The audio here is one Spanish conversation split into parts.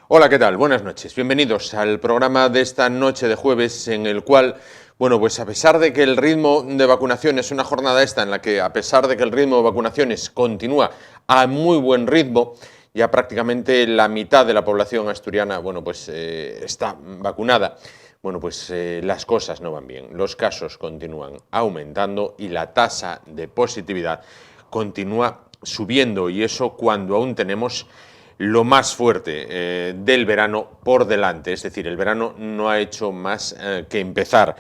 Hola, ¿qué tal? Buenas noches. Bienvenidos al programa de esta noche de jueves en el cual, bueno, pues a pesar de que el ritmo de vacunación es una jornada esta en la que a pesar de que el ritmo de vacunaciones continúa a muy buen ritmo, ya prácticamente la mitad de la población asturiana, bueno, pues está vacunada. Bueno, pues las cosas no van bien. Los casos continúan aumentando y la tasa de positividad continúa subiendo, y eso cuando aún tenemos lo más fuerte del verano por delante, es decir, el verano no ha hecho más que empezar.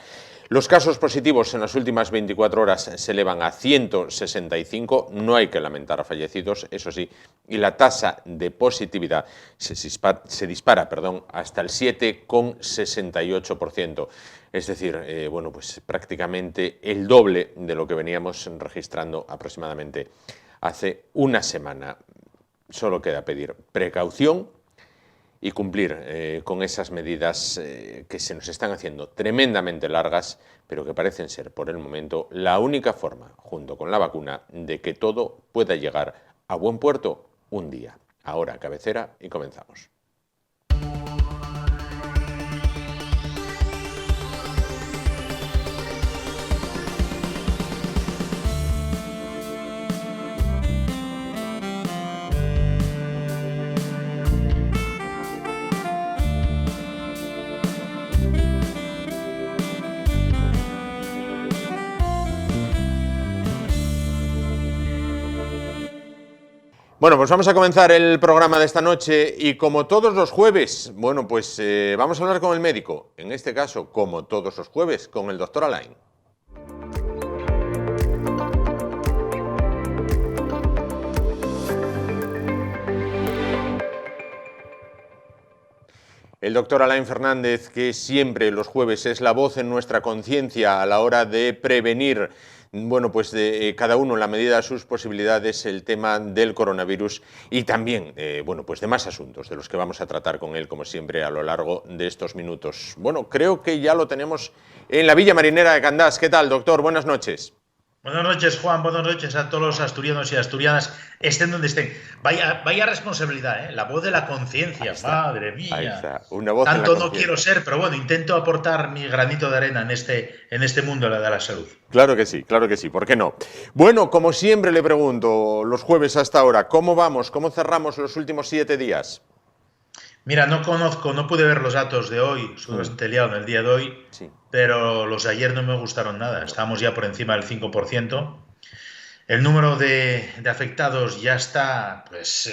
Los casos positivos en las últimas 24 horas se elevan a 165, no hay que lamentar fallecidos, eso sí, y la tasa de positividad se dispara hasta el 7,68%, es decir, bueno, pues prácticamente el doble de lo que veníamos registrando aproximadamente hace una semana. Solo queda pedir precaución y cumplir con esas medidas que se nos están haciendo tremendamente largas, pero que parecen ser por el momento la única forma, junto con la vacuna, de que todo pueda llegar a buen puerto un día. Ahora cabecera y comenzamos. Bueno, pues vamos a comenzar el programa de esta noche y como todos los jueves, bueno, pues vamos a hablar con el médico, en este caso, como todos los jueves, con el doctor Alain. El doctor Alain Fernández, que siempre los jueves es la voz en nuestra conciencia a la hora de prevenir, bueno, pues de cada uno en la medida de sus posibilidades, el tema del coronavirus y también, bueno, pues de más asuntos de los que vamos a tratar con él, como siempre, a lo largo de estos minutos. Bueno, creo que ya lo tenemos en la Villa Marinera de Candás. ¿Qué tal, doctor? Buenas noches. Buenas noches, Juan. Buenas noches a todos los asturianos y asturianas, estén donde estén. Vaya responsabilidad, ¿eh? La voz de la Ahí conciencia, está, madre ahí mía. está. Una voz en la Tanto no quiero conciencia. ser, pero bueno, intento aportar mi granito de arena en este mundo de la salud. Claro que sí, ¿por qué no? Bueno, como siempre le pregunto, los jueves hasta ahora, ¿cómo vamos? ¿Cómo cerramos los últimos 7 días? Mira, no pude ver los datos de hoy, estuve Mm, bastante liado en el día de hoy, sí, pero los de ayer no me gustaron nada. no. Estábamos ya por encima del 5%. El número de afectados ya está pues,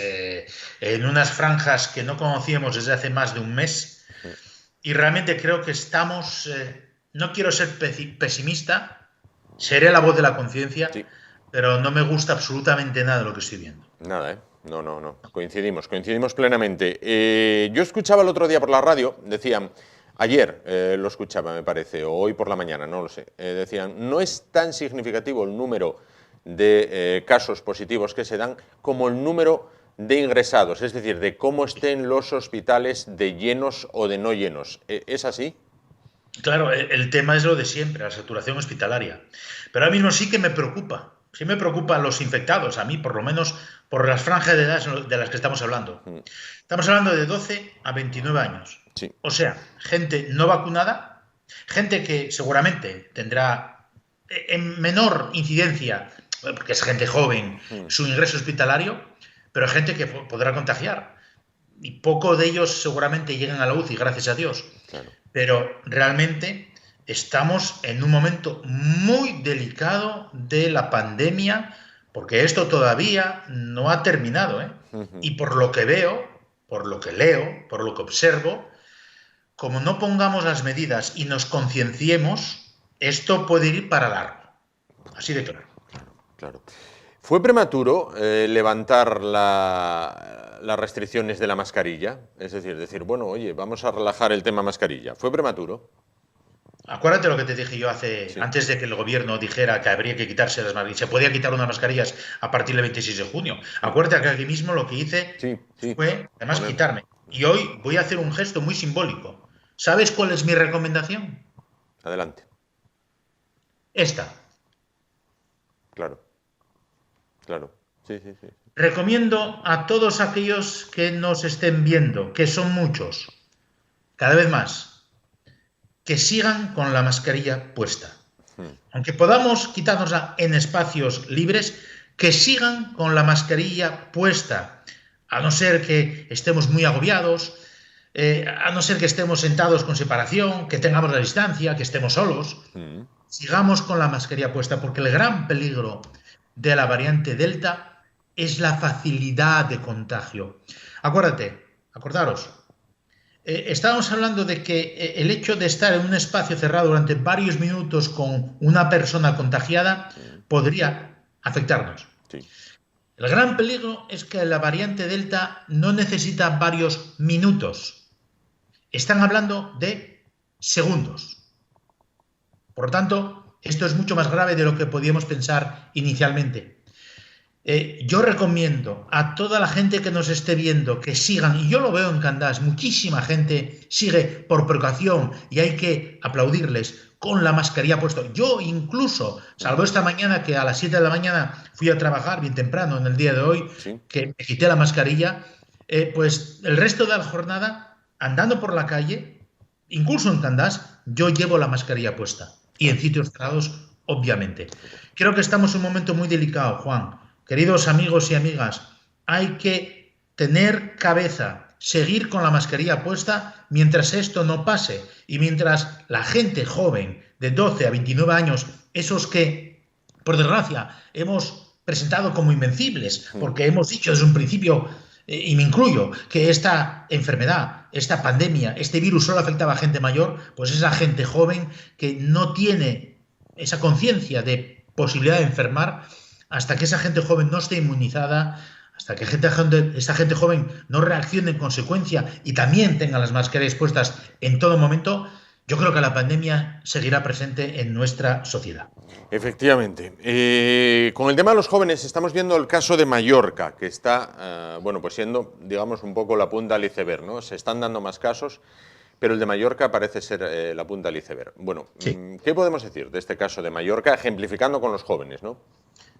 en unas franjas que no conocíamos desde hace más de un mes. Mm, Y realmente creo que estamos, no quiero ser pesimista, seré la voz de la conciencia, sí, pero no me gusta absolutamente nada de lo que estoy viendo. nada, ¿eh? No. Coincidimos plenamente. Yo escuchaba el otro día por la radio, decían, ayer lo escuchaba, me parece, o hoy por la mañana, no lo sé, decían, no es tan significativo el número de casos positivos que se dan como el número de ingresados, es decir, de cómo estén los hospitales de llenos o de no llenos. ¿Es así? Claro, el tema es lo de siempre, la saturación hospitalaria. Pero ahora mismo sí me preocupan los infectados, a mí por lo menos por las franjas de edad de las que estamos hablando. Mm, Estamos hablando de 12 a 29 años. sí. O sea, gente no vacunada, gente que seguramente tendrá en menor incidencia, porque es gente joven, Mm, su ingreso hospitalario, pero gente que podrá contagiar. Y poco de ellos seguramente llegan a la UCI, gracias a Dios. claro. Pero realmente estamos en un momento muy delicado de la pandemia, porque esto todavía no ha terminado, ¿eh? Y por lo que veo, por lo que leo, por lo que observo, como no pongamos las medidas y nos concienciemos, esto puede ir para largo. Así de claro. Claro. ¿Fue prematuro levantar las restricciones de la mascarilla? Es decir, bueno, oye, vamos a relajar el tema mascarilla. ¿Fue prematuro? Acuérdate lo que te dije yo Sí, antes de que el gobierno dijera que habría que quitarse las mascarillas. Se podía quitar unas mascarillas a partir del 26 de junio. Acuérdate que aquí mismo lo que hice sí. fue, además, Poner. quitarme. Y hoy voy a hacer un gesto muy simbólico. ¿Sabes cuál es mi recomendación? Adelante. Esta. Claro, claro. Sí. recomiendo a todos aquellos que nos estén viendo, que son muchos, cada vez más, que sigan con la mascarilla puesta. Aunque podamos quitárnosla en espacios libres, que sigan con la mascarilla puesta, a no ser que estemos muy agobiados, a no ser que estemos sentados con separación, que tengamos la distancia, que estemos solos. Sigamos con la mascarilla puesta, porque el gran peligro de la variante Delta es la facilidad de contagio. Acordaros, estábamos hablando de que el hecho de estar en un espacio cerrado durante varios minutos con una persona contagiada podría afectarnos. Sí. El gran peligro es que la variante Delta no necesita varios minutos. Están hablando de segundos. Por lo tanto, esto es mucho más grave de lo que podíamos pensar inicialmente. Yo recomiendo a toda la gente que nos esté viendo que sigan, y yo lo veo en Candás, muchísima gente sigue por precaución y hay que aplaudirles con la mascarilla puesta. Yo incluso, salvo esta mañana que a las 7 de la mañana fui a trabajar bien temprano en el día de hoy, Sí. que me quité la mascarilla, pues el resto de la jornada, andando por la calle, incluso en Candás, yo llevo la mascarilla puesta. Y en sitios cerrados, obviamente. Creo que estamos en un momento muy delicado, Juan. Queridos amigos y amigas, hay que tener cabeza, seguir con la mascarilla puesta mientras esto no pase y mientras la gente joven de 12 a 29 años, esos que, por desgracia, hemos presentado como invencibles, porque hemos dicho desde un principio, y me incluyo, que esta enfermedad, esta pandemia, este virus solo afectaba a gente mayor, pues esa gente joven que no tiene esa conciencia de posibilidad de enfermar, hasta que esa gente joven no esté inmunizada, hasta que esa gente joven no reaccione en consecuencia y también tenga las mascarillas puestas en todo momento, yo creo que la pandemia seguirá presente en nuestra sociedad. Efectivamente. Con el tema de los jóvenes estamos viendo el caso de Mallorca, que está pues siendo, digamos, un poco la punta del iceberg, ¿no? Se están dando más casos, pero el de Mallorca parece ser la punta del iceberg. Bueno, sí. ¿Qué podemos decir de este caso de Mallorca, ejemplificando con los jóvenes, ¿no?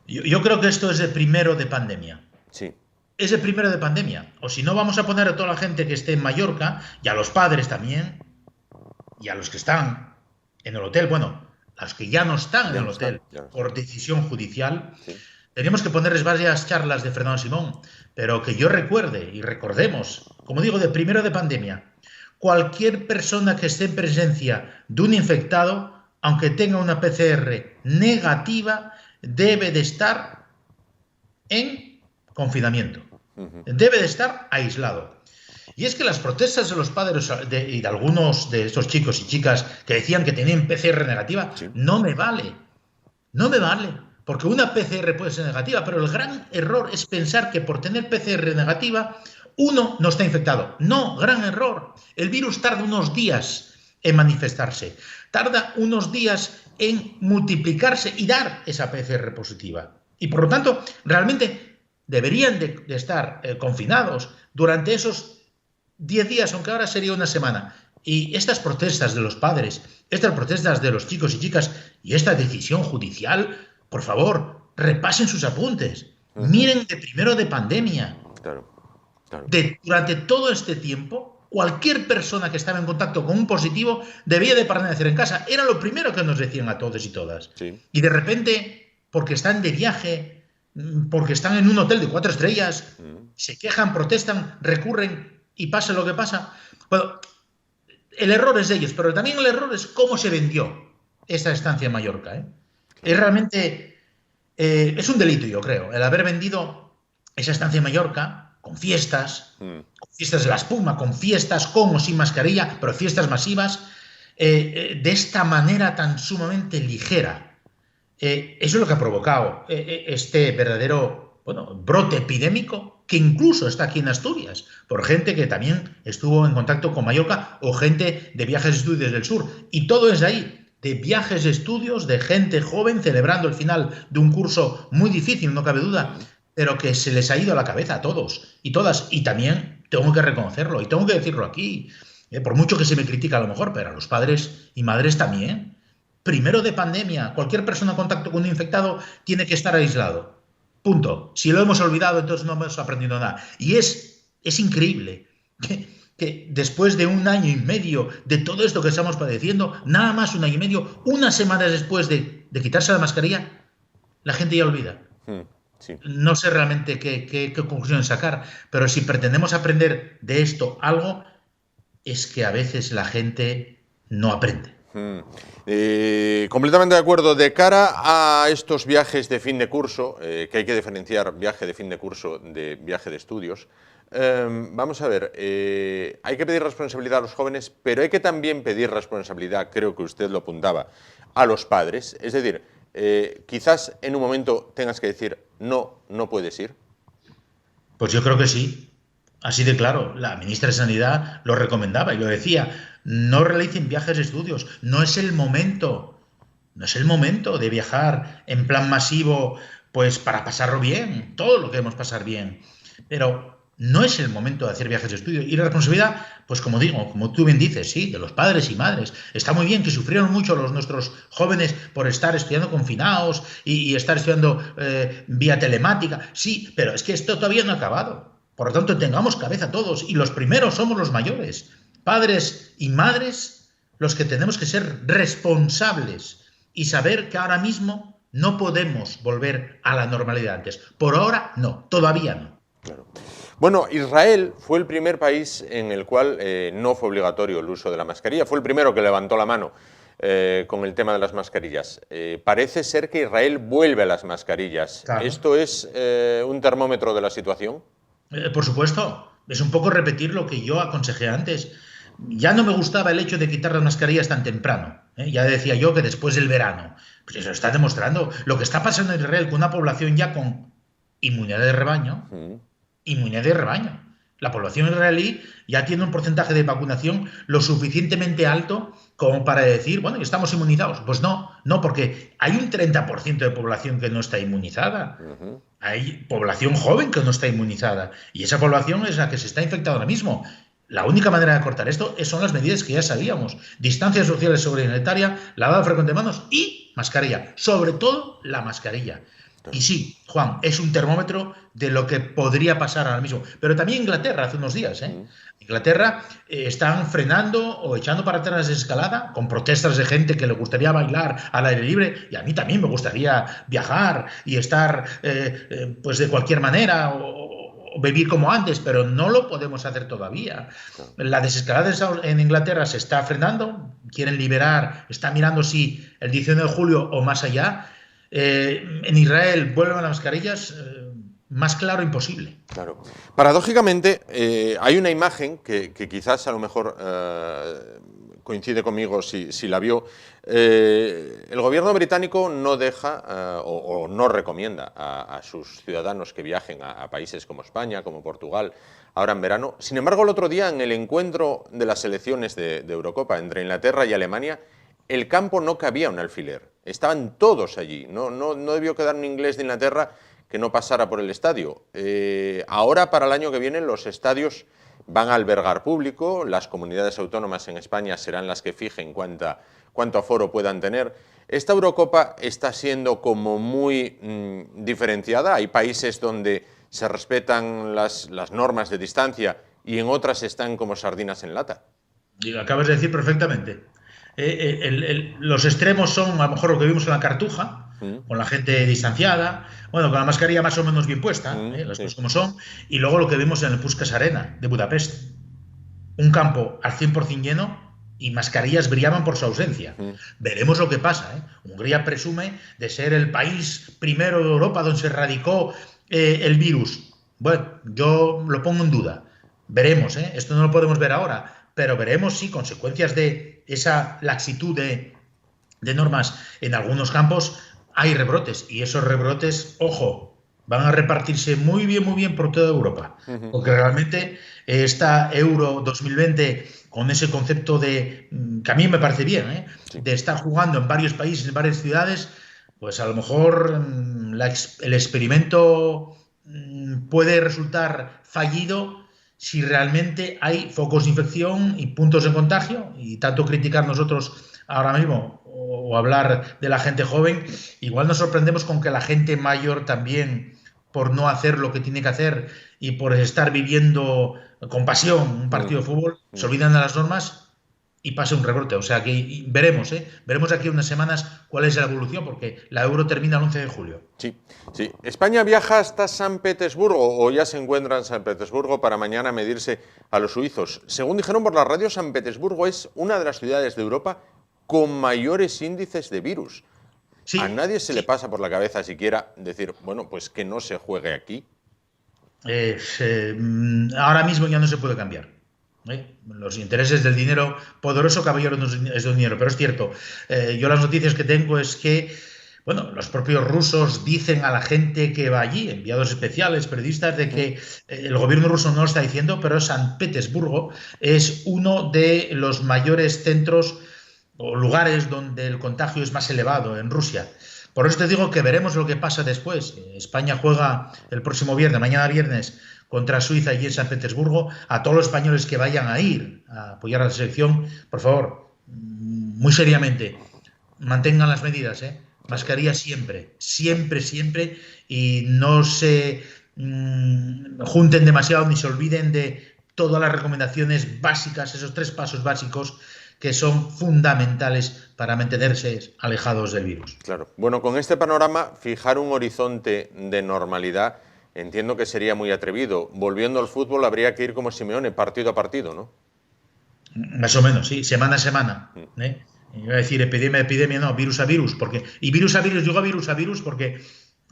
Yo creo que esto es de primero de pandemia. Sí. Es de primero de pandemia. O si no, vamos a poner a toda la gente que esté en Mallorca, y a los padres también, y a los que están en el hotel, bueno, a los que ya no están en el hotel por decisión judicial. Sí. Tenemos que ponerles varias charlas de Fernando Simón, pero que yo recuerde y recordemos, como digo, de primero de pandemia, cualquier persona que esté en presencia de un infectado, aunque tenga una PCR negativa, debe de estar en confinamiento, debe de estar aislado. Y es que las protestas de los padres y de algunos de estos chicos y chicas que decían que tenían PCR negativa, sí, no me vale, porque una PCR puede ser negativa, pero el gran error es pensar que por tener PCR negativa uno no está infectado. No, gran error. El virus tarda unos días en manifestarse, tarda unos días en multiplicarse y dar esa PCR positiva. Y por lo tanto, realmente deberían de estar confinados durante esos 10 días, aunque ahora sería una semana. Y estas protestas de los padres, estas protestas de los chicos y chicas y esta decisión judicial, por favor, repasen sus apuntes. Miren de primero de pandemia. Claro. Durante todo este tiempo, cualquier persona que estaba en contacto con un positivo debía de permanecer en casa. Era lo primero que nos decían a todos y todas. Sí. Y de repente, porque están de viaje, porque están en un hotel de 4 estrellas, se quejan, protestan, recurren y pasa lo que pasa. Bueno, el error es de ellos, pero también el error es cómo se vendió esta estancia en Mallorca. Es realmente, es un delito, yo creo, el haber vendido esa estancia en Mallorca con fiestas de la espuma, con fiestas con o sin mascarilla, pero fiestas masivas, de esta manera tan sumamente ligera. Eso es lo que ha provocado este verdadero brote epidémico que incluso está aquí en Asturias, por gente que también estuvo en contacto con Mallorca o gente de viajes de estudios del sur. Y todo es de ahí, de viajes de estudios, de gente joven celebrando el final de un curso muy difícil, no cabe duda, pero que se les ha ido a la cabeza a todos y todas. Y también tengo que reconocerlo y tengo que decirlo aquí, por mucho que se me critica a lo mejor, pero a los padres y madres también. Primero de pandemia, cualquier persona en contacto con un infectado tiene que estar aislado. Punto. Si lo hemos olvidado, entonces no hemos aprendido nada. Y es increíble que después de 1 año y medio de todo esto que estamos padeciendo, nada más 1 año y medio, unas semanas después de quitarse la mascarilla, la gente ya olvida. Sí. No sé realmente qué conclusión sacar, pero si pretendemos aprender de esto algo, es que a veces la gente no aprende. Completamente de acuerdo. De cara a estos viajes de fin de curso, que hay que diferenciar viaje de fin de curso de viaje de estudios, vamos a ver, hay que pedir responsabilidad a los jóvenes, pero hay que también pedir responsabilidad, creo que usted lo apuntaba, a los padres. Es decir, quizás en un momento tengas que decir, no, no puedes ir. Pues yo creo que sí. Así de claro, la ministra de Sanidad lo recomendaba y lo decía, no realicen viajes de estudios, no es el momento, no es el momento de viajar en plan masivo, pues para pasarlo bien, todo lo queremos pasar bien, pero no es el momento de hacer viajes de estudio. Y la responsabilidad, pues como digo, como tú bien dices, sí, de los padres y madres. Está muy bien que sufrieron mucho nuestros jóvenes por estar estudiando confinados y estar estudiando vía telemática, sí, pero es que esto todavía no ha acabado. Por lo tanto, tengamos cabeza todos, y los primeros somos los mayores, padres y madres, los que tenemos que ser responsables y saber que ahora mismo no podemos volver a la normalidad antes. Por ahora, no, todavía no. Claro. Bueno, Israel fue el primer país en el cual no fue obligatorio el uso de la mascarilla, fue el primero que levantó la mano con el tema de las mascarillas. Parece ser que Israel vuelve a las mascarillas. Claro. ¿Esto es un termómetro de la situación? Por supuesto, es un poco repetir lo que yo aconsejé antes. Ya no me gustaba el hecho de quitar las mascarillas tan temprano. Ya decía yo que después del verano. Pues eso está demostrando. Lo que está pasando en Israel con una población ya con inmunidad de rebaño. Inmunidad de rebaño. La población israelí ya tiene un porcentaje de vacunación lo suficientemente alto como para decir, bueno, estamos inmunizados. Pues no, porque hay un 30% de población que no está inmunizada. Hay población joven que no está inmunizada. Y esa población es la que se está infectando ahora mismo. La única manera de cortar esto son las medidas que ya sabíamos. Distancia social sanitaria, lavado frecuente de manos y mascarilla. Sobre todo la mascarilla. Y sí, Juan, es un termómetro de lo que podría pasar ahora mismo. Pero también Inglaterra, hace unos días, Inglaterra están frenando o echando para atrás la desescalada con protestas de gente que le gustaría bailar al aire libre. Y a mí también me gustaría viajar y estar pues de cualquier manera o vivir como antes, pero no lo podemos hacer todavía. La desescalada en Inglaterra se está frenando, quieren liberar, están mirando si el 19 de julio o más allá. En Israel vuelven a las mascarillas, más claro imposible. Claro. Paradójicamente, hay una imagen que quizás a lo mejor coincide conmigo si la vio. El gobierno británico no deja o no recomienda a sus ciudadanos que viajen a países como España, como Portugal, ahora en verano. Sin embargo, el otro día, en el encuentro de las selecciones de Eurocopa entre Inglaterra y Alemania, el campo no cabía un alfiler. Estaban todos allí. No debió quedar un inglés de Inglaterra que no pasara por el estadio. Ahora, para el año que viene, los estadios van a albergar público. Las comunidades autónomas en España serán las que fijen cuánto aforo puedan tener. Esta Eurocopa está siendo como muy diferenciada. Hay países donde se respetan las normas de distancia y en otras están como sardinas en lata. Y lo acabas de decir perfectamente. Los extremos son a lo mejor lo que vimos en la Cartuja, con la gente distanciada, bueno, con la mascarilla más o menos bien puesta, las cosas como son, y luego lo que vimos en el Puskás Arena de Budapest, un campo al 100% lleno y mascarillas brillaban por su ausencia. Veremos lo que pasa. Hungría presume de ser el país primero de Europa donde se erradicó el virus. Bueno, yo lo pongo en duda. Veremos, esto no lo podemos ver ahora, pero veremos si consecuencias de esa laxitud de normas en algunos campos hay rebrotes, y esos rebrotes, ojo, van a repartirse muy bien por toda Europa, porque realmente esta Euro 2020, con ese concepto de, que a mí me parece bien, de estar jugando en varios países, en varias ciudades, pues a lo mejor el experimento puede resultar fallido si realmente hay focos de infección y puntos de contagio, y tanto criticar nosotros ahora mismo o hablar de la gente joven, igual nos sorprendemos con que la gente mayor también por no hacer lo que tiene que hacer y por estar viviendo con pasión un partido de fútbol, se olvidan de las normas y pasa un rebrote. O sea que veremos, veremos aquí unas semanas cuál es la evolución, porque la Euro termina el 11 de julio. Sí, sí. ¿España viaja hasta San Petersburgo o ya se encuentra en San Petersburgo para mañana medirse a los suizos? Según dijeron por la radio, San Petersburgo es una de las ciudades de Europa con mayores índices de virus. Sí, a nadie se le pasa por la cabeza siquiera decir, bueno, pues que no se juegue aquí. Ahora mismo ya no se puede cambiar. Los intereses del dinero, poderoso caballero es de dinero, pero es cierto. Yo las noticias que tengo es que, bueno, los propios rusos dicen a la gente que va allí, enviados especiales, periodistas, de que el gobierno ruso no lo está diciendo, pero San Petersburgo es uno de los mayores centros o lugares donde el contagio es más elevado en Rusia. Por eso te digo que veremos lo que pasa después. España juega el próximo viernes, mañana viernes, contra Suiza allí en San Petersburgo. A todos los españoles que vayan a ir a apoyar a la selección, por favor, muy seriamente, mantengan las medidas, mascarilla siempre, siempre, siempre, y no se junten demasiado ni se olviden de todas las recomendaciones básicas, esos 3 pasos básicos que son fundamentales para mantenerse alejados del virus. Claro. Bueno, con este panorama, fijar un horizonte de normalidad entiendo que sería muy atrevido. Volviendo al fútbol, habría que ir como Simeone, partido a partido, ¿no? Más o menos, sí, semana a semana. Iba a decir epidemia a epidemia, no, virus a virus. Y virus a virus, digo virus a virus porque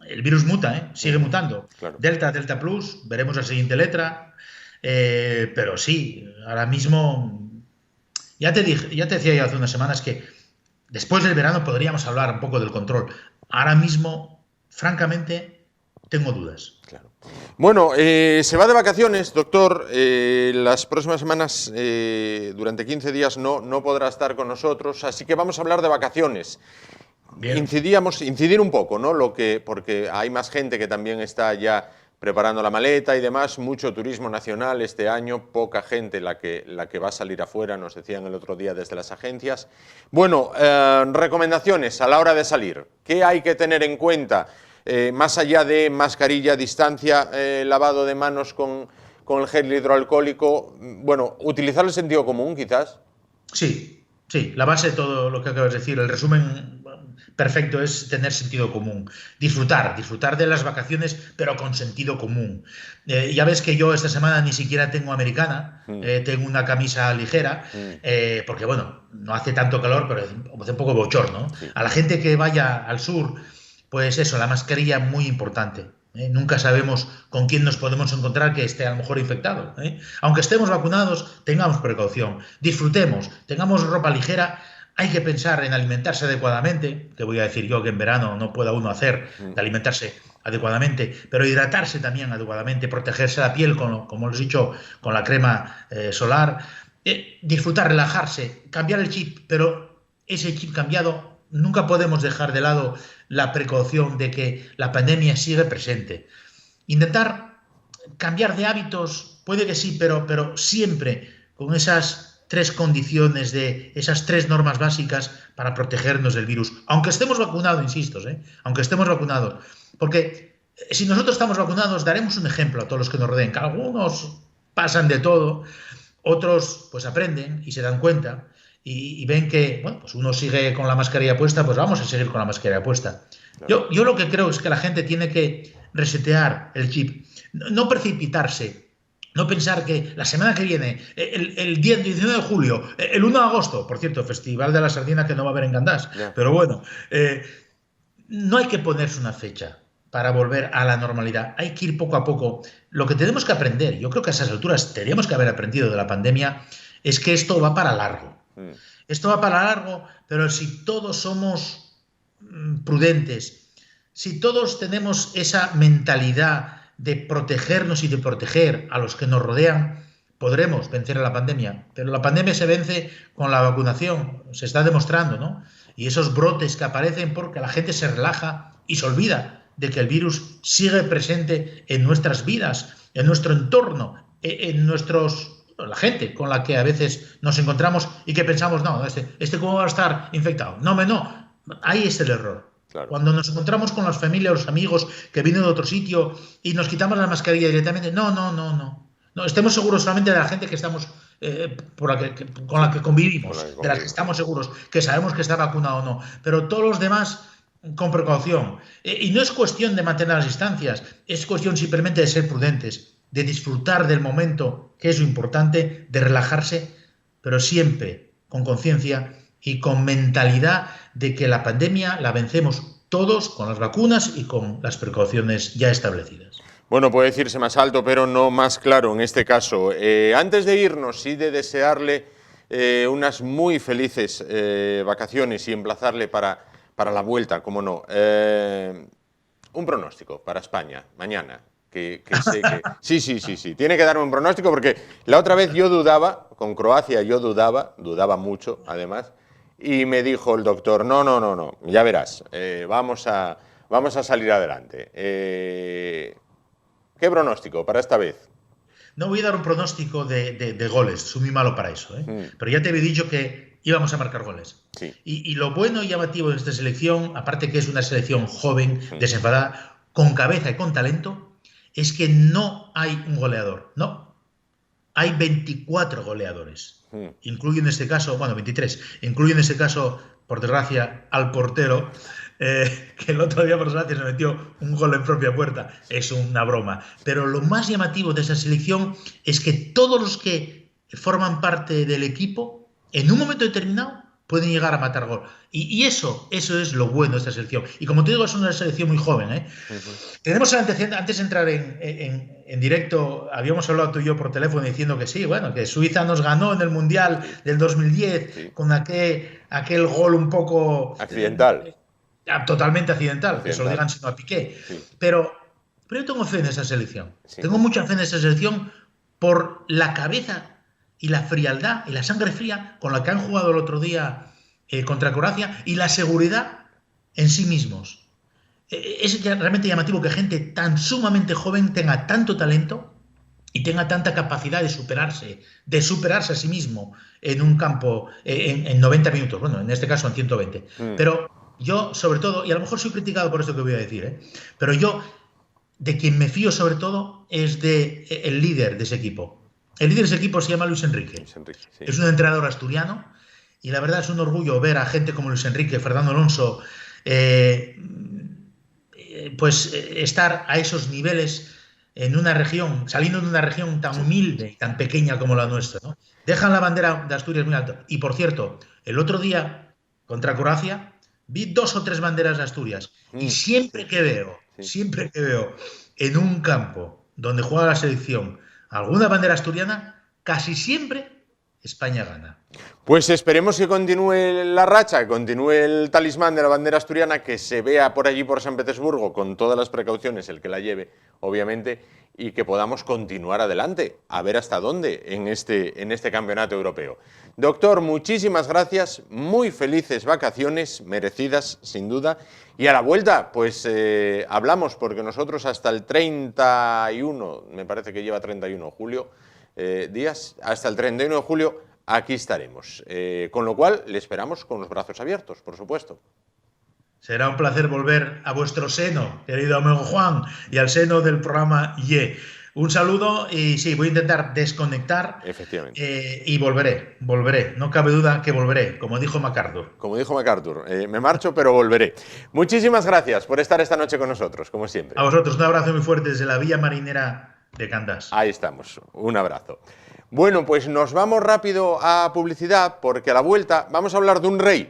el virus muta, sigue mutando. Claro. Delta, Delta Plus, veremos la siguiente letra. Pero sí, ahora mismo... Ya te decía yo hace unas semanas que después del verano podríamos hablar un poco del control. Ahora mismo, francamente, tengo dudas. Claro. Bueno, se va de vacaciones, doctor. Las próximas semanas, durante 15 días, no podrá estar con nosotros, así que vamos a hablar de vacaciones. Bien. Incidir un poco, ¿no? Porque hay más gente que también está ya preparando la maleta y demás, mucho turismo nacional este año, poca gente la que va a salir afuera, nos decían el otro día desde las agencias. Bueno, recomendaciones a la hora de salir, ¿qué hay que tener en cuenta? Más allá de mascarilla, distancia, lavado de manos con el gel hidroalcohólico, bueno, utilizar el sentido común quizás. Sí, la base de todo lo que acabas de decir, el resumen perfecto es tener sentido común, disfrutar de las vacaciones, pero con sentido común. Ya ves que yo esta semana ni siquiera tengo americana, tengo una camisa ligera, porque bueno, no hace tanto calor, pero hace un poco bochorno, ¿no? A la gente que vaya al sur, pues eso, la mascarilla muy importante. Nunca sabemos con quién nos podemos encontrar que esté a lo mejor infectado. Aunque estemos vacunados, tengamos precaución, disfrutemos, tengamos ropa ligera. Hay que pensar en alimentarse adecuadamente, que voy a decir yo que en verano no pueda uno hacer de alimentarse adecuadamente, pero hidratarse también adecuadamente, protegerse la piel, como os he dicho, con la crema solar, disfrutar, relajarse, cambiar el chip, pero ese chip cambiado nunca podemos dejar de lado la precaución de que la pandemia sigue presente. Intentar cambiar de hábitos, puede que sí, pero siempre con esas 3 condiciones, de esas 3 normas básicas para protegernos del virus. Aunque estemos vacunados, insisto, aunque estemos vacunados. Porque si nosotros estamos vacunados, daremos un ejemplo a todos los que nos rodeen, que algunos pasan de todo, otros pues aprenden y se dan cuenta y ven que, bueno, pues uno sigue con la mascarilla puesta, pues vamos a seguir con la mascarilla puesta. Claro. Yo lo que creo es que la gente tiene que resetear el chip, no precipitarse. No pensar que la semana que viene, el 19 de julio, el 1 de agosto, por cierto, Festival de la Sardina que no va a haber en Gandás, pero bueno, no hay que ponerse una fecha para volver a la normalidad. Hay que ir poco a poco. Lo que tenemos que aprender, yo creo que a esas alturas teníamos que haber aprendido de la pandemia, es que esto va para largo. Esto va para largo, pero si todos somos prudentes, si todos tenemos esa mentalidad de protegernos y de proteger a los que nos rodean, podremos vencer a la pandemia. Pero la pandemia se vence con la vacunación, se está demostrando, ¿no? Y esos brotes que aparecen porque la gente se relaja y se olvida de que el virus sigue presente en nuestras vidas, en nuestro entorno, la gente con la que a veces nos encontramos y que pensamos, no, este cómo va a estar infectado. No, ahí es el error. Claro. Cuando nos encontramos con las familias, los amigos que vienen de otro sitio y nos quitamos la mascarilla directamente, no. No, estemos seguros solamente de la gente que estamos con la que convivimos, de las que estamos seguros, que sabemos que está vacunado o no. Pero todos los demás, con precaución. Y no es cuestión de mantener las distancias, es cuestión simplemente de ser prudentes, de disfrutar del momento, que es lo importante, de relajarse, pero siempre con conciencia y con mentalidad de que la pandemia la vencemos todos con las vacunas y con las precauciones ya establecidas. Bueno, puede decirse más alto, pero no más claro en este caso. Antes de irnos y de desearle unas muy felices vacaciones y emplazarle para la vuelta, cómo no, un pronóstico para España mañana. Que sé que... Sí, tiene que darme un pronóstico porque la otra vez yo dudaba, con Croacia yo dudaba mucho además, y me dijo el doctor, no, ya verás, vamos a salir adelante. ¿Qué pronóstico para esta vez? No voy a dar un pronóstico de goles, soy muy malo para eso, pero ya te había dicho que íbamos a marcar goles. Sí. Y lo bueno y llamativo de esta selección, aparte que es una selección joven, desenfadada, con cabeza y con talento, es que no hay un goleador, no. Hay 24 goleadores, incluyo en este caso, 23, incluyo en este caso, por desgracia, al portero, que el otro día por desgracia se metió un gol en propia puerta. Es una broma. Pero lo más llamativo de esa selección es que todos los que forman parte del equipo, en un momento determinado, pueden llegar a matar gol. Y eso es lo bueno de esta selección. Y como te digo, es una selección muy joven. Tenemos el antecedente, antes de entrar en directo, habíamos hablado tú y yo por teléfono diciendo que sí, que Suiza nos ganó en el Mundial del 2010 con aquel gol un poco... accidental. Totalmente accidental, que se lo digan sino a Piqué. Sí. Pero yo tengo fe en esa selección. Sí. Tengo mucha fe en esa selección por la cabeza y la frialdad y la sangre fría con la que han jugado el otro día contra Croacia y la seguridad en sí mismos. Es realmente llamativo que gente tan sumamente joven tenga tanto talento y tenga tanta capacidad de superarse a sí mismo en un campo en 90 minutos. Bueno, en este caso en 120. Pero yo, sobre todo, y a lo mejor soy criticado por esto que voy a decir, pero yo, de quien me fío sobre todo, es del líder de ese equipo. El líder de ese equipo se llama Luis Enrique. Sí. Es un entrenador asturiano y la verdad es un orgullo ver a gente como Luis Enrique, Fernando Alonso, estar a esos niveles en una región, saliendo de una región tan humilde y tan pequeña como la nuestra, ¿no? Dejan la bandera de Asturias muy alta. Y, por cierto, el otro día, contra Croacia, vi 2 o 3 banderas de Asturias y siempre que veo en un campo donde juega la selección alguna bandera asturiana, casi siempre España gana. Pues esperemos que continúe la racha, que continúe el talismán de la bandera asturiana, que se vea por allí por San Petersburgo con todas las precauciones, el que la lleve, obviamente, y que podamos continuar adelante, a ver hasta dónde en este campeonato europeo. Doctor, muchísimas gracias, muy felices vacaciones, merecidas sin duda, y a la vuelta, pues hablamos, porque nosotros hasta el 31, me parece que lleva 31 julio, días, hasta el 31 de julio, aquí estaremos. Con lo cual, le esperamos con los brazos abiertos, por supuesto. Será un placer volver a vuestro seno, querido amigo Juan, y al seno del programa YE. Un saludo y sí, voy a intentar desconectar. Efectivamente. Y volveré. No cabe duda que volveré, como dijo MacArthur. Como dijo MacArthur, me marcho pero volveré. Muchísimas gracias por estar esta noche con nosotros, como siempre. A vosotros, un abrazo muy fuerte desde la Villa Marinera de Candás. Ahí estamos, un abrazo. Bueno, pues nos vamos rápido a publicidad porque a la vuelta vamos a hablar de un rey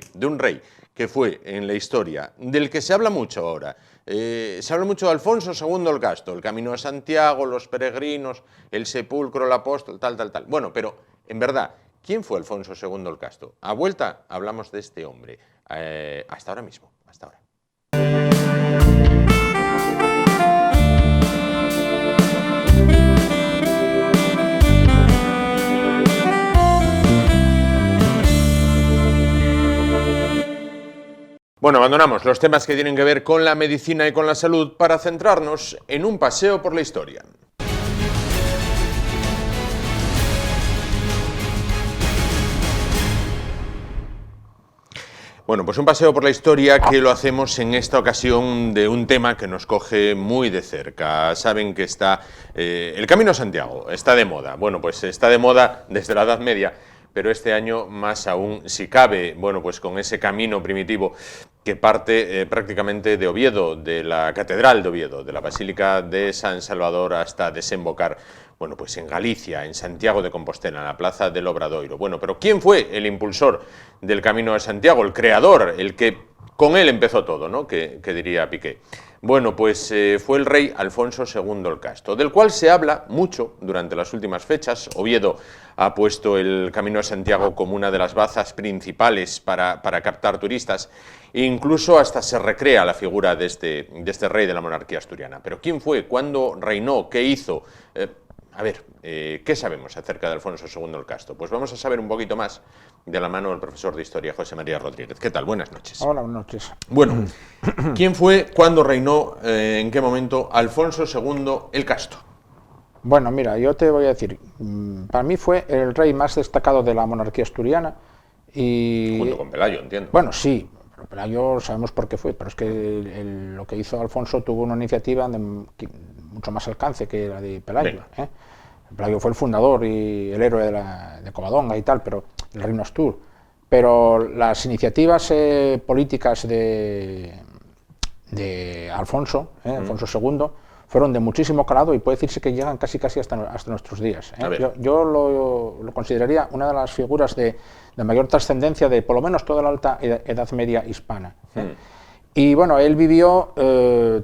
que fue en la historia, del que se habla mucho ahora. Se habla mucho de Alfonso II el Casto, el Camino de Santiago, los peregrinos, el sepulcro, el apóstol, tal. Bueno, pero en verdad, ¿quién fue Alfonso II el Casto? A vuelta hablamos de este hombre. Hasta ahora mismo, hasta ahora. Bueno, abandonamos los temas que tienen que ver con la medicina y con la salud para centrarnos en un paseo por la historia. Bueno, pues un paseo por la historia que lo hacemos en esta ocasión de un tema que nos coge muy de cerca. Saben que está el Camino a Santiago, está de moda. Bueno, pues está de moda desde la Edad Media, pero este año más aún, si cabe, bueno, pues con ese camino primitivo que parte prácticamente de Oviedo, de la Catedral de Oviedo, de la Basílica de San Salvador, hasta desembocar, bueno, pues en Galicia, en Santiago de Compostela, en la Plaza del Obradoiro. Bueno, pero ¿quién fue el impulsor del Camino a Santiago, el creador, el que con él empezó todo, ¿no? Que diría Piqué. Bueno, pues fue el rey Alfonso II el Casto, del cual se habla mucho durante las últimas fechas. Oviedo ha puesto el Camino a Santiago como una de las bazas principales para captar turistas, e incluso hasta se recrea la figura de este rey de la monarquía asturiana. Pero ¿quién fue? ¿Cuándo reinó? ¿Qué hizo? A ver, ¿qué sabemos acerca de Alfonso II el Casto? Pues vamos a saber un poquito más de la mano del profesor de Historia, José María Rodríguez. ¿Qué tal? Buenas noches. Hola, buenas noches. Bueno, ¿quién fue, cuándo reinó, en qué momento Alfonso II el Casto? Bueno, mira, yo te voy a decir, para mí fue el rey más destacado de la monarquía asturiana y... Junto con Pelayo, entiendo. Bueno, sí, pero Pelayo sabemos por qué fue, pero es que lo que hizo Alfonso tuvo una iniciativa de mucho más alcance que la de Pelayo. Pelayo fue el fundador y el héroe de Covadonga y tal, pero el reino Astur. Pero las iniciativas políticas de Alfonso, Alfonso II, fueron de muchísimo calado y puede decirse que llegan casi hasta nuestros días. Yo lo consideraría una de las figuras de mayor trascendencia de por lo menos toda la alta Edad Media hispana. Y bueno, él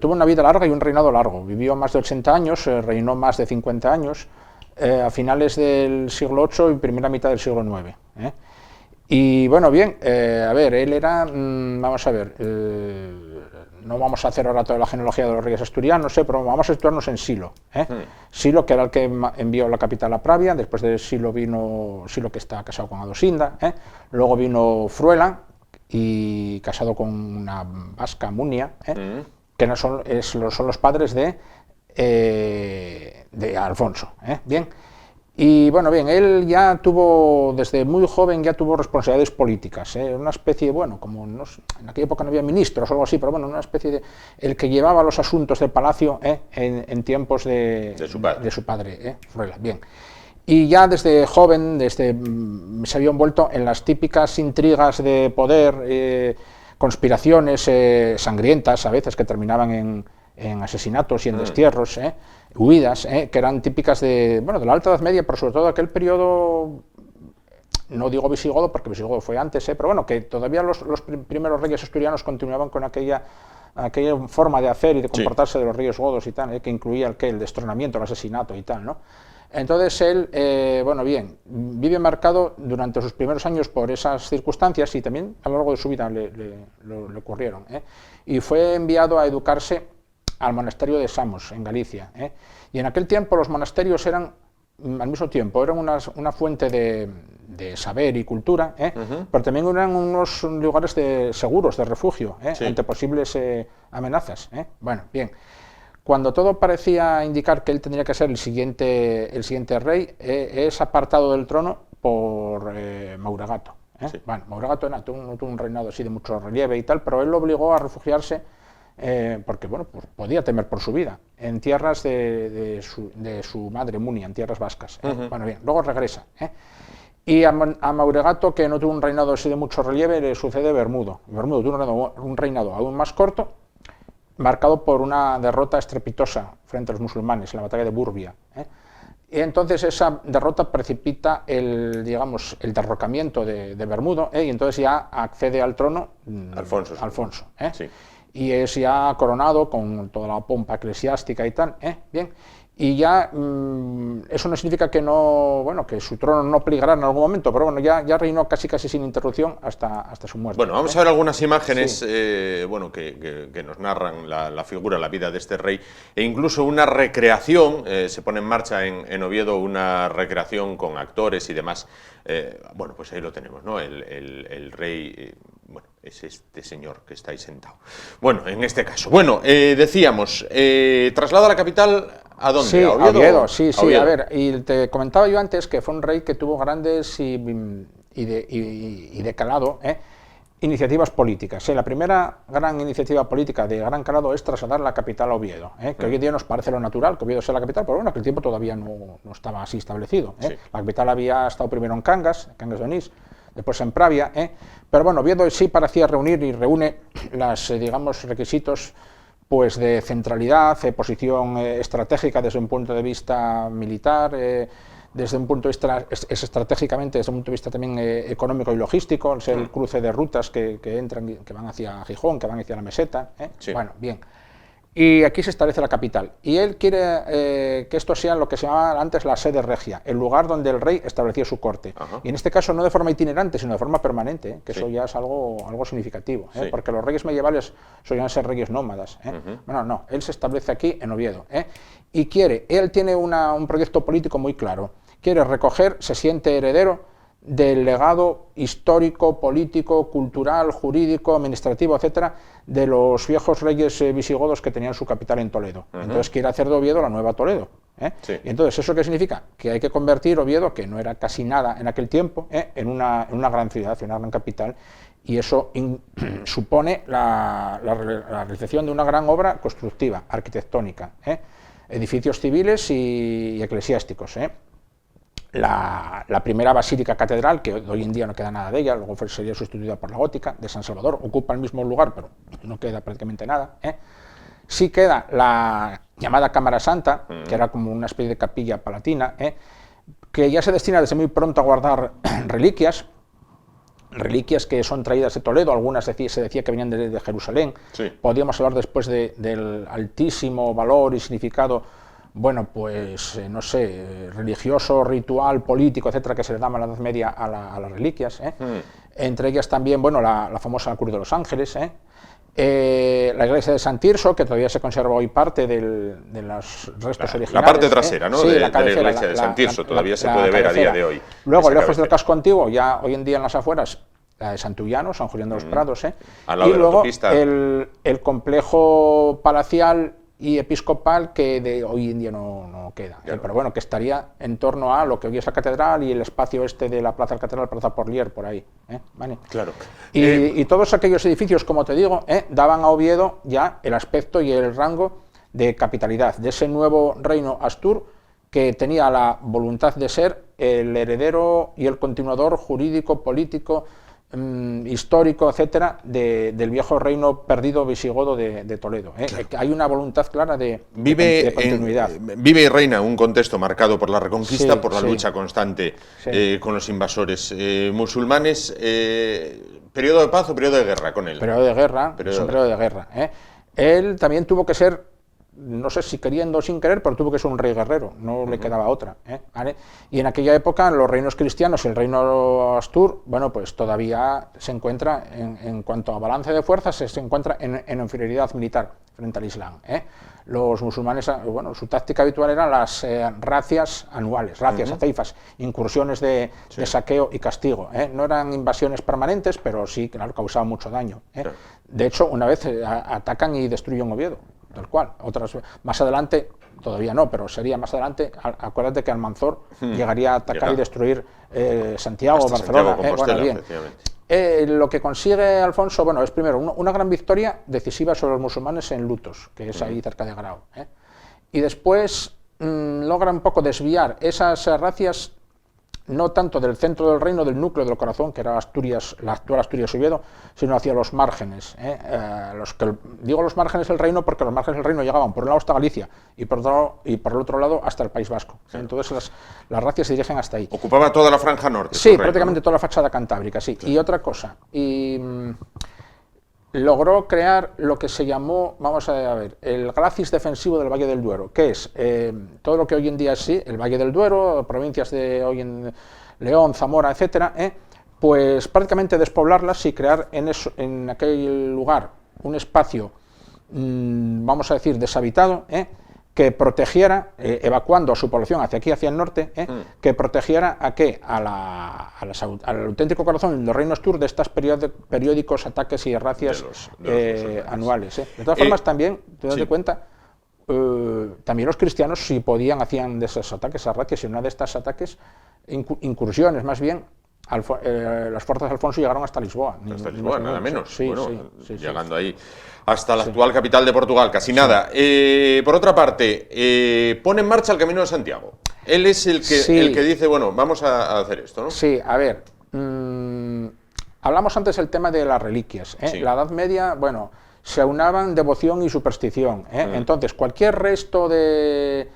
tuvo una vida larga y un reinado largo. Vivió más de 80 años, reinó más de 50 años, a finales del siglo VIII y primera mitad del siglo IX. Y bueno, bien, a ver, él era, vamos a ver, no vamos a hacer ahora toda la genealogía de los reyes asturianos, pero vamos a situarnos en Silo. Silo, que era el que envió la capital a Pravia. Después de Silo vino Silo, que está casado con Adosinda. Luego vino Fruela, y casado con una vasca, Munia, que no son los padres de Alfonso. Bien. Y bueno, bien, él ya tuvo, desde muy joven ya tuvo responsabilidades políticas, una especie, bueno, como en aquella época no había ministros o algo así, pero bueno, una especie de el que llevaba los asuntos del palacio en tiempos de su padre, Fruela. Bien. Y ya desde joven, se había envuelto en las típicas intrigas de poder, conspiraciones sangrientas a veces que terminaban en asesinatos y en destierros, huidas, que eran típicas de la Alta Edad Media, pero sobre todo aquel periodo, no digo visigodo porque visigodo fue antes, pero bueno, que todavía los primeros reyes asturianos continuaban con aquella forma de hacer y de comportarse de los reyes godos y tal, que incluía el destronamiento, el asesinato y tal, ¿no? Entonces él, vive marcado durante sus primeros años por esas circunstancias y también a lo largo de su vida le ocurrieron. Y fue enviado a educarse al monasterio de Samos, en Galicia. Y en aquel tiempo los monasterios eran, al mismo tiempo, eran una fuente de saber y cultura, pero también eran unos lugares seguros, de refugio, ante posibles amenazas. Bueno, bien. Cuando todo parecía indicar que él tendría que ser el siguiente rey, es apartado del trono por Mauragato. Bueno, Mauragato no tuvo un reinado así de mucho relieve y tal, pero él lo obligó a refugiarse porque bueno, pues podía temer por su vida en tierras de su madre Munia, en tierras vascas. Bueno, bien, luego regresa. Y a Mauragato, que no tuvo un reinado así de mucho relieve, le sucede Bermudo. Bermudo tuvo un reinado aún más corto, marcado por una derrota estrepitosa frente a los musulmanes en la batalla de Burbia. Y entonces esa derrota precipita el derrocamiento de Bermudo, y entonces ya accede al trono Alfonso. Sí. Y es ya coronado con toda la pompa eclesiástica y tal. Bien. Y ya eso no significa que su trono no peligrará en algún momento, pero bueno, ya reinó casi sin interrupción hasta su muerte. Bueno, vamos a ver algunas imágenes que nos narran la figura, la vida de este rey, e incluso una recreación, se pone en marcha en Oviedo una recreación con actores y demás. Bueno, pues ahí lo tenemos, ¿no? El rey, es este señor que está ahí sentado. Bueno, en este caso. Bueno, decíamos, traslada a la capital. ¿A dónde? Sí, ¿A Oviedo? Sí, Oviedo. A ver, y te comentaba yo antes que fue un rey que tuvo grandes y de calado, iniciativas políticas. La primera gran iniciativa política de gran calado es trasladar la capital a Oviedo, que hoy en día nos parece lo natural que Oviedo sea la capital, pero bueno, en aquel tiempo todavía no estaba así establecido. Sí. La capital había estado primero en Cangas de Onís, después en Pravia, pero bueno, Oviedo sí parecía reunir y reúne los, digamos, requisitos pues de centralidad, posición estratégica desde un punto de vista militar, desde un punto de vista estratégicamente, desde un punto de vista también económico y logístico, es el cruce de rutas que entran, que van hacia Gijón, que van hacia la meseta. Sí. Bueno, bien. Y aquí se establece la capital. Y él quiere que esto sea lo que se llamaba antes la sede regia, el lugar donde el rey establecía su corte. Ajá. Y en este caso no de forma itinerante, sino de forma permanente, que eso ya es algo significativo, porque los reyes medievales solían ser reyes nómadas. Bueno, no, él se establece aquí en Oviedo. Y él tiene un proyecto político muy claro. Quiere recoger, se siente heredero del legado histórico, político, cultural, jurídico, administrativo, etcétera, de los viejos reyes visigodos que tenían su capital en Toledo. Entonces quiere hacer de Oviedo la nueva Toledo. Sí. Y entonces, ¿eso qué significa? Que hay que convertir Oviedo, que no era casi nada en aquel tiempo, en una gran ciudad, en una gran capital, y eso supone la realización de una gran obra constructiva, arquitectónica, edificios civiles y eclesiásticos. La primera basílica catedral, que hoy en día no queda nada de ella, luego sería sustituida por la gótica, de San Salvador, ocupa el mismo lugar, pero no queda prácticamente nada. Sí queda la llamada Cámara Santa, que era como una especie de capilla palatina, que ya se destina desde muy pronto a guardar reliquias que son traídas de Toledo, algunas se decía que venían de Jerusalén. Sí. Podríamos hablar después del altísimo valor y significado, bueno, pues, no sé, religioso, ritual, político, etcétera, que se le daba en la Edad Media a las reliquias. Entre ellas también, bueno, la famosa Cruz de los Ángeles, la iglesia de San Tirso, que todavía se conserva hoy parte de los restos originales. La parte trasera, ¿no? Sí, de la iglesia de San Tirso, todavía se puede ver a día de hoy. Luego, lejos del casco antiguo, ya hoy en día en las afueras, la de Santullano, San Julián de los Prados, al lado y de luego la autopista. El complejo palacial y episcopal que hoy en día no queda, claro. Pero bueno, que estaría en torno a lo que hoy es la catedral y el espacio de la plaza de la catedral, Plaza Porlier, por ahí. ¿Vale? Claro. Y todos aquellos edificios, como te digo, daban a Oviedo ya el aspecto y el rango de capitalidad, de ese nuevo reino Astur que tenía la voluntad de ser el heredero y el continuador jurídico, político, histórico, etcétera, del viejo reino perdido visigodo de Toledo. Claro. Hay una voluntad clara de continuidad. Vive y reina un contexto marcado por la reconquista, por la lucha constante con los invasores musulmanes. ¿Periodo de paz o periodo de guerra con él? Periodo de guerra, es un periodo de guerra. Él también tuvo que ser, no sé si queriendo o sin querer, pero tuvo que ser un rey guerrero, no le quedaba otra. ¿Vale? Y en aquella época los reinos cristianos y el reino Astur, bueno, pues todavía se encuentra, en cuanto a balance de fuerzas, se encuentra en inferioridad militar frente al Islam. Los musulmanes, bueno, su táctica habitual eran las razias anuales, aceifas, incursiones de saqueo y castigo. No eran invasiones permanentes, pero sí, claro, causaban mucho daño. Claro. De hecho, una vez atacan y destruyen Oviedo. Tal cual. Otras más adelante, todavía no, pero sería más adelante. Acuérdate que Almanzor llegaría a atacar y destruir Santiago, hasta Barcelona. Bueno, bien. Lo que consigue Alfonso, bueno, es primero una gran victoria decisiva sobre los musulmanes en Lutos, que es ahí cerca de Grau. Y después logra un poco desviar esas razias, no tanto del centro del reino, del núcleo del corazón, que era Asturias, la actual Asturias Oviedo, sino hacia los márgenes. Digo los márgenes del reino porque los márgenes del reino llegaban por un lado hasta Galicia y por el otro lado hasta el País Vasco. Entonces las razias se dirigen hasta ahí. ¿Ocupaba toda la franja norte? Sí, prácticamente toda la fachada cantábrica, sí. Claro. Y otra cosa, logró crear lo que se llamó, vamos a ver, el glacis defensivo del Valle del Duero, que es todo lo que hoy en día es el Valle del Duero, provincias de hoy en León, Zamora, etcétera, pues prácticamente despoblarlas y crear en aquel lugar un espacio, vamos a decir, deshabitado, que protegiera, evacuando a su población hacia aquí, hacia el norte, que protegiera al auténtico corazón del reino Astur de estos periódicos ataques y razias anuales. De todas formas, también, te das cuenta, también los cristianos, si podían, hacían de esos ataques a razias, y una de estas ataques, incursiones más bien, las fuerzas de Alfonso llegaron hasta Lisboa. Hasta Lisboa, nada menos. Sí, bueno, sí, llegando ahí hasta la actual capital de Portugal, casi nada. Por otra parte, pone en marcha el Camino de Santiago. Él es el que dice, bueno, vamos a hacer esto, ¿no? Sí, a ver, hablamos antes del tema de las reliquias. Sí. La Edad Media, bueno, se aunaban devoción y superstición. Entonces, cualquier resto de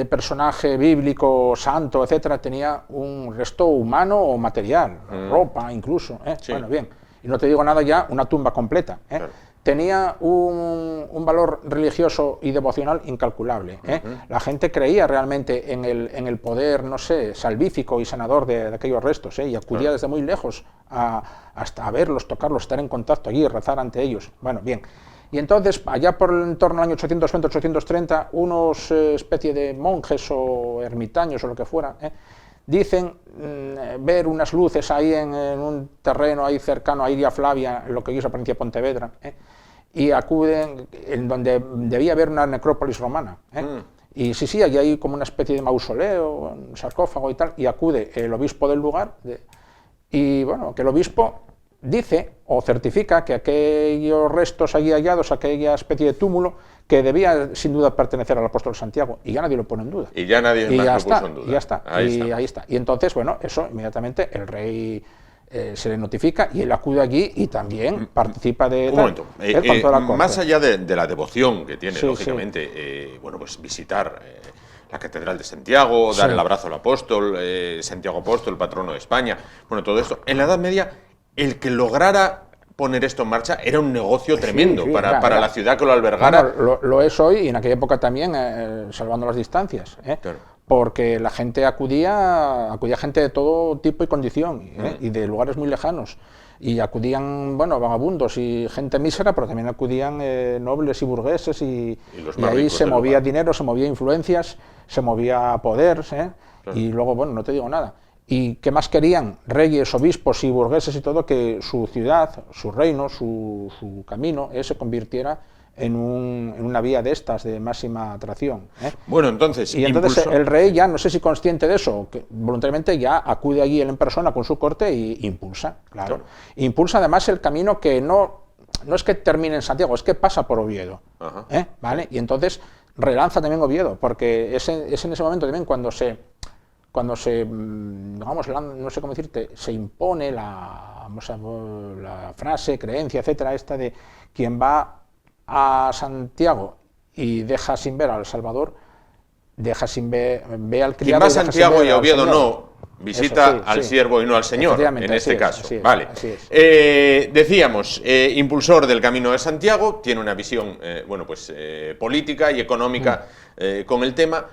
personaje bíblico, santo, etcétera, tenía un resto humano o material, ropa incluso. Sí. Bueno, bien. Y no te digo nada ya, una tumba completa. Claro. Tenía un valor religioso y devocional incalculable. La gente creía realmente en el poder, no sé, salvífico y sanador de aquellos restos, y acudía desde muy lejos hasta a verlos, tocarlos, estar en contacto allí, rezar ante ellos. Bueno, bien. Y entonces, allá por en torno al año 820-830, unos especie de monjes o ermitaños o lo que fuera, dicen ver unas luces ahí en un terreno ahí cercano a Iria Flavia, lo que hoy es la provincia de Pontevedra, y acuden en donde debía haber una necrópolis romana. Y sí, allí hay como una especie de mausoleo, un sarcófago y tal, y acude el obispo del lugar, y bueno, que el obispo dice o certifica que aquellos restos allí hallados, aquella especie de túmulo, que debía sin duda pertenecer al apóstol Santiago, y ya nadie lo pone en duda. Y ya nadie más lo puso en duda. Y ya está, ahí está. Y entonces, bueno, eso inmediatamente el rey se le notifica y él acude allí y también participa de... Un momento, con toda la corte. más allá de la devoción que tiene, lógicamente, bueno, pues visitar la Catedral de Santiago, dar el abrazo al apóstol, Santiago Apóstol, patrono de España, bueno, todo esto. En la Edad Media, el que lograra poner esto en marcha era un negocio tremendo para la ciudad que lo albergara. Bueno, lo es hoy y en aquella época también, salvando las distancias, Claro. porque la gente acudía gente de todo tipo y condición, y de lugares muy lejanos, y acudían, bueno, vagabundos y gente mísera, pero también acudían nobles y burgueses, y ahí se movía dinero, se movía influencias, se movía poder, claro. Y luego, bueno, no te digo nada. ¿Y qué más querían reyes, obispos y burgueses y todo? Que su ciudad, su reino, su camino se convirtiera en una vía de estas de máxima atracción. Bueno, entonces... Y entonces el rey ya, no sé si consciente de eso, que voluntariamente ya acude allí él en persona con su corte e impulsa, claro. Impulsa además el camino que no es que termine en Santiago, es que pasa por Oviedo. ¿Vale? Y entonces relanza también Oviedo, porque es en ese momento también cuando se, digamos, no sé cómo decirte, se impone la frase, creencia, etcétera, esta de quien va a Santiago y deja sin ver al Salvador, deja sin ver, ve al criado. Quien va a Santiago y a Oviedo Señor. no visita al siervo y no al Señor, en este caso. Vale. Decíamos, impulsor del Camino de Santiago, tiene una visión bueno, pues, política y económica con el tema.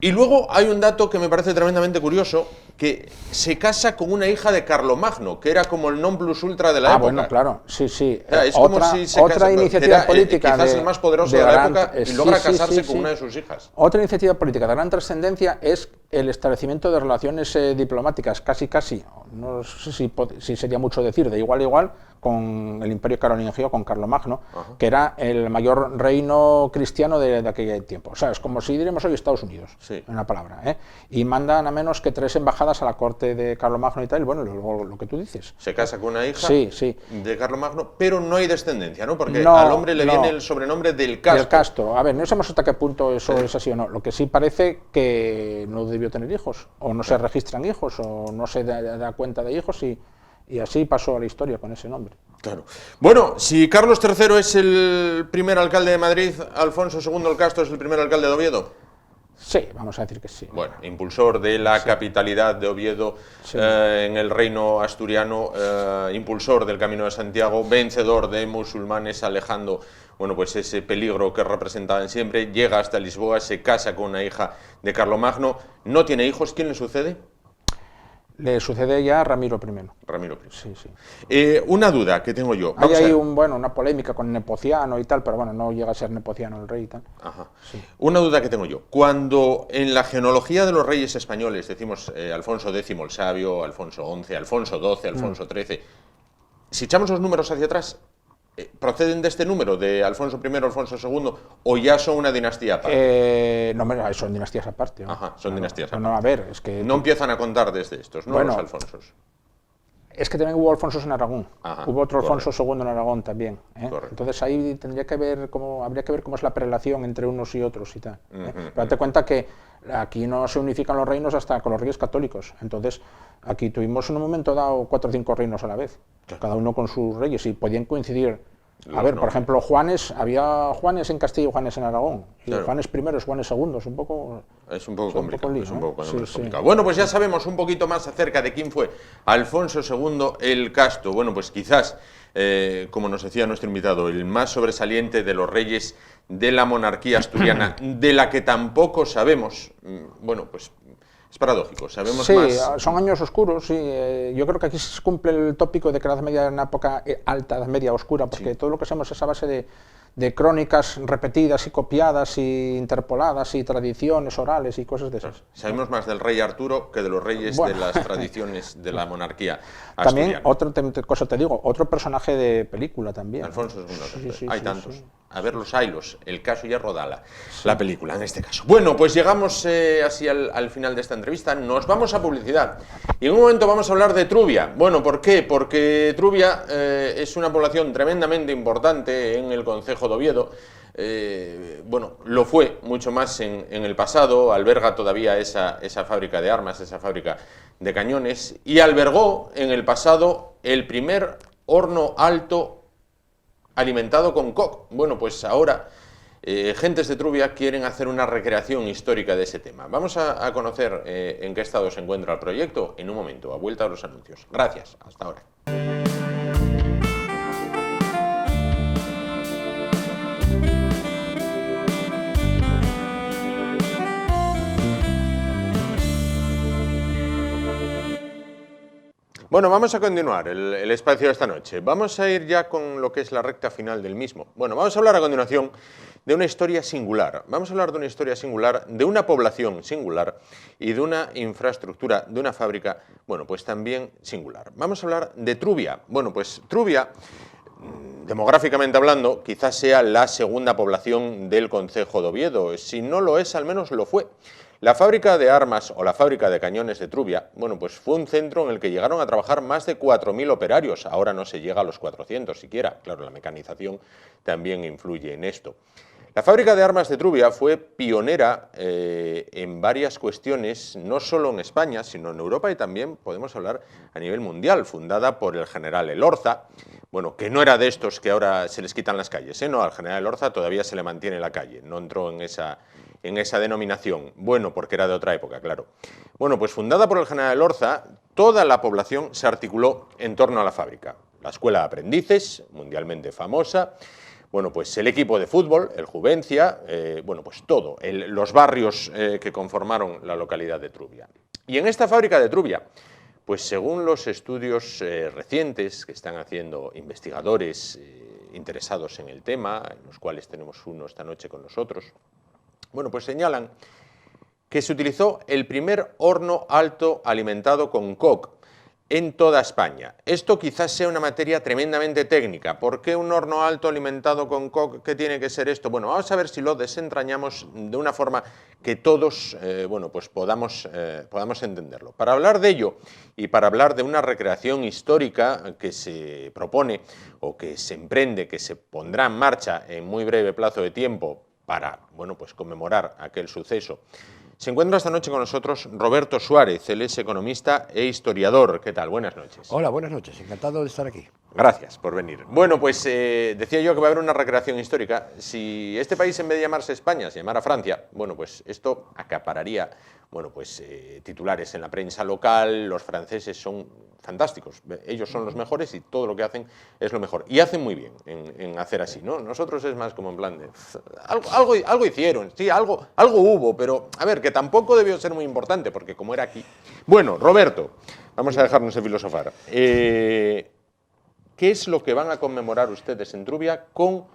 Y luego hay un dato que me parece tremendamente curioso, que se casa con una hija de Carlomagno, que era como el non plus ultra de la época. Bueno, claro, sí. O sea, es como si se otra iniciativa política quizás el más poderoso de la época y logra casarse con una de sus hijas. Otra iniciativa política de gran trascendencia es el establecimiento de relaciones diplomáticas, casi, no sé si sería mucho decir, de igual a igual, con el Imperio Carolingio, con Carlomagno, que era el mayor reino cristiano de aquel tiempo. O sea, es como si diríamos hoy Estados Unidos, en una palabra. Y mandan a menos que 3 embajadas a la corte de Carlomagno y tal, y bueno, luego lo que tú dices. Se casa con una hija de Carlomagno, pero no hay descendencia, ¿no? Porque al hombre le viene el sobrenombre del Casto. Del Casto. A ver, no sabemos hasta qué punto eso es así o no. Lo que sí parece que no debió tener hijos, o no se registran hijos, o no se da cuenta de hijos, y así pasó a la historia con ese nombre. Claro. Bueno, si Carlos III es el primer alcalde de Madrid, Alfonso II el Casto es el primer alcalde de Oviedo. Sí, vamos a decir que sí. Bueno, impulsor de la capitalidad de Oviedo en el reino asturiano, impulsor del Camino de Santiago, vencedor de musulmanes, alejando, bueno, pues ese peligro que representaban siempre, llega hasta Lisboa, se casa con una hija de Carlomagno, no tiene hijos. ¿Quién le sucede? Le sucede ya a Ramiro I. Ramiro I. Sí. Una duda que tengo yo. Hay una polémica con Nepociano y tal, pero bueno, no llega a ser Nepociano el rey y tal. Ajá. Sí. Una duda que tengo yo. Cuando en la genealogía de los reyes españoles decimos Alfonso X el Sabio, Alfonso XI, Alfonso XII, Alfonso XIII, si echamos los números hacia atrás, ¿proceden de este número, de Alfonso I, Alfonso II, o ya son una dinastía aparte? No, son dinastías aparte. ¿no? Ajá, son dinastías aparte. No, a ver, es que... No empiezan a contar desde estos, ¿no? Los Alfonsos. Es que también hubo Alfonsos en Aragón, hubo otro Alfonso II en Aragón también. Entonces ahí habría que ver cómo es la prelación entre unos y otros y tal. Pero date cuenta que aquí no se unifican los reinos hasta con los reyes católicos. Entonces aquí tuvimos en un momento dado 4 o 5 reinos a la vez, cada uno con sus reyes, y podían coincidir. A ver, por ejemplo, había Juanes en Castilla y Juanes en Aragón. Y Juanes I, Juanes II, es un poco complicado. Bueno, pues ya sabemos un poquito más acerca de quién fue Alfonso II el Casto. Bueno, pues quizás, como nos decía nuestro invitado, el más sobresaliente de los reyes de la monarquía asturiana, de la que tampoco sabemos, bueno, pues es paradójico, sabemos más. Sí, son años oscuros, sí. Yo creo que aquí se cumple el tópico de que la Edad Media era una época alta, Edad Media oscura, porque todo lo que sabemos es a base de crónicas repetidas y copiadas y interpoladas y tradiciones orales y cosas de esas. Sabemos más del rey Arturo que de los reyes de las tradiciones de la monarquía asturiana. También, otra cosa te digo, otro personaje de película también. Alfonso II, hay tantos. A ver los ailos, el caso ya rodala, la película en este caso. Bueno, pues llegamos así al final de esta entrevista, nos vamos a publicidad y en un momento vamos a hablar de Trubia. Bueno, ¿por qué? Porque Trubia es una población tremendamente importante en el concejo de Oviedo. Bueno, lo fue mucho más en el pasado, alberga todavía esa fábrica de armas, esa fábrica de cañones, y albergó en el pasado el primer horno alto alimentado con coc. Bueno, pues ahora gentes de Trubia quieren hacer una recreación histórica de ese tema. Vamos a conocer en qué estado se encuentra el proyecto en un momento, a vuelta a los anuncios. Gracias, hasta ahora. Bueno, vamos a continuar el espacio de esta noche. Vamos a ir ya con lo que es la recta final del mismo. Bueno, vamos a hablar a continuación de una historia singular. Vamos a hablar de una historia singular, de una población singular y de una infraestructura, de una fábrica, bueno, pues también singular. Vamos a hablar de Trubia. Bueno, pues Trubia, demográficamente hablando, quizás sea la segunda población del concejo de Oviedo. Si no lo es, al menos lo fue. La fábrica de armas o la fábrica de cañones de Trubia, bueno, pues fue un centro en el que llegaron a trabajar más de 4.000 operarios. Ahora no se llega a los 400 siquiera. Claro, la mecanización también influye en esto. La fábrica de armas de Trubia fue pionera en varias cuestiones, no solo en España, sino en Europa y también podemos hablar a nivel mundial, fundada por el general Elorza, bueno, que no era de estos que ahora se les quitan las calles, no, al general Elorza todavía se le mantiene la calle, no entró en esa denominación, bueno, porque era de otra época, claro. Bueno, pues fundada por el general Elorza, toda la población se articuló en torno a la fábrica. La escuela de aprendices, mundialmente famosa, bueno, pues el equipo de fútbol, el Juvencia, bueno, pues todo, los barrios que conformaron la localidad de Trubia. Y en esta fábrica de Trubia, pues según los estudios recientes que están haciendo investigadores interesados en el tema, en los cuales tenemos uno esta noche con nosotros, bueno, pues señalan que se utilizó el primer horno alto alimentado con coc en toda España. Esto quizás sea una materia tremendamente técnica. ¿Por qué un horno alto alimentado con coc? ¿Qué tiene que ser esto? Bueno, vamos a ver si lo desentrañamos de una forma que todos bueno, pues podamos entenderlo. Para hablar de ello y para hablar de una recreación histórica que se propone o que se emprende, que se pondrá en marcha en muy breve plazo de tiempo para, bueno, pues conmemorar aquel suceso, se encuentra esta noche con nosotros Roberto Suárez, él es economista e historiador. ¿Qué tal? Buenas noches. Hola, buenas noches, encantado de estar aquí. Gracias por venir. Bueno, pues decía yo que va a haber una recreación histórica. Si este país en vez de llamarse España se llamara Francia, bueno, pues esto acapararía, bueno, pues titulares en la prensa local. Los franceses son fantásticos, ellos son los mejores y todo lo que hacen es lo mejor. Y hacen muy bien en hacer así, ¿no? Nosotros es más como en plan de... Algo hicieron, sí, algo hubo, pero a ver, que tampoco debió ser muy importante, porque como era aquí... Bueno, Roberto, vamos a dejarnos de filosofar. ¿Qué es lo que van a conmemorar ustedes en Trubia con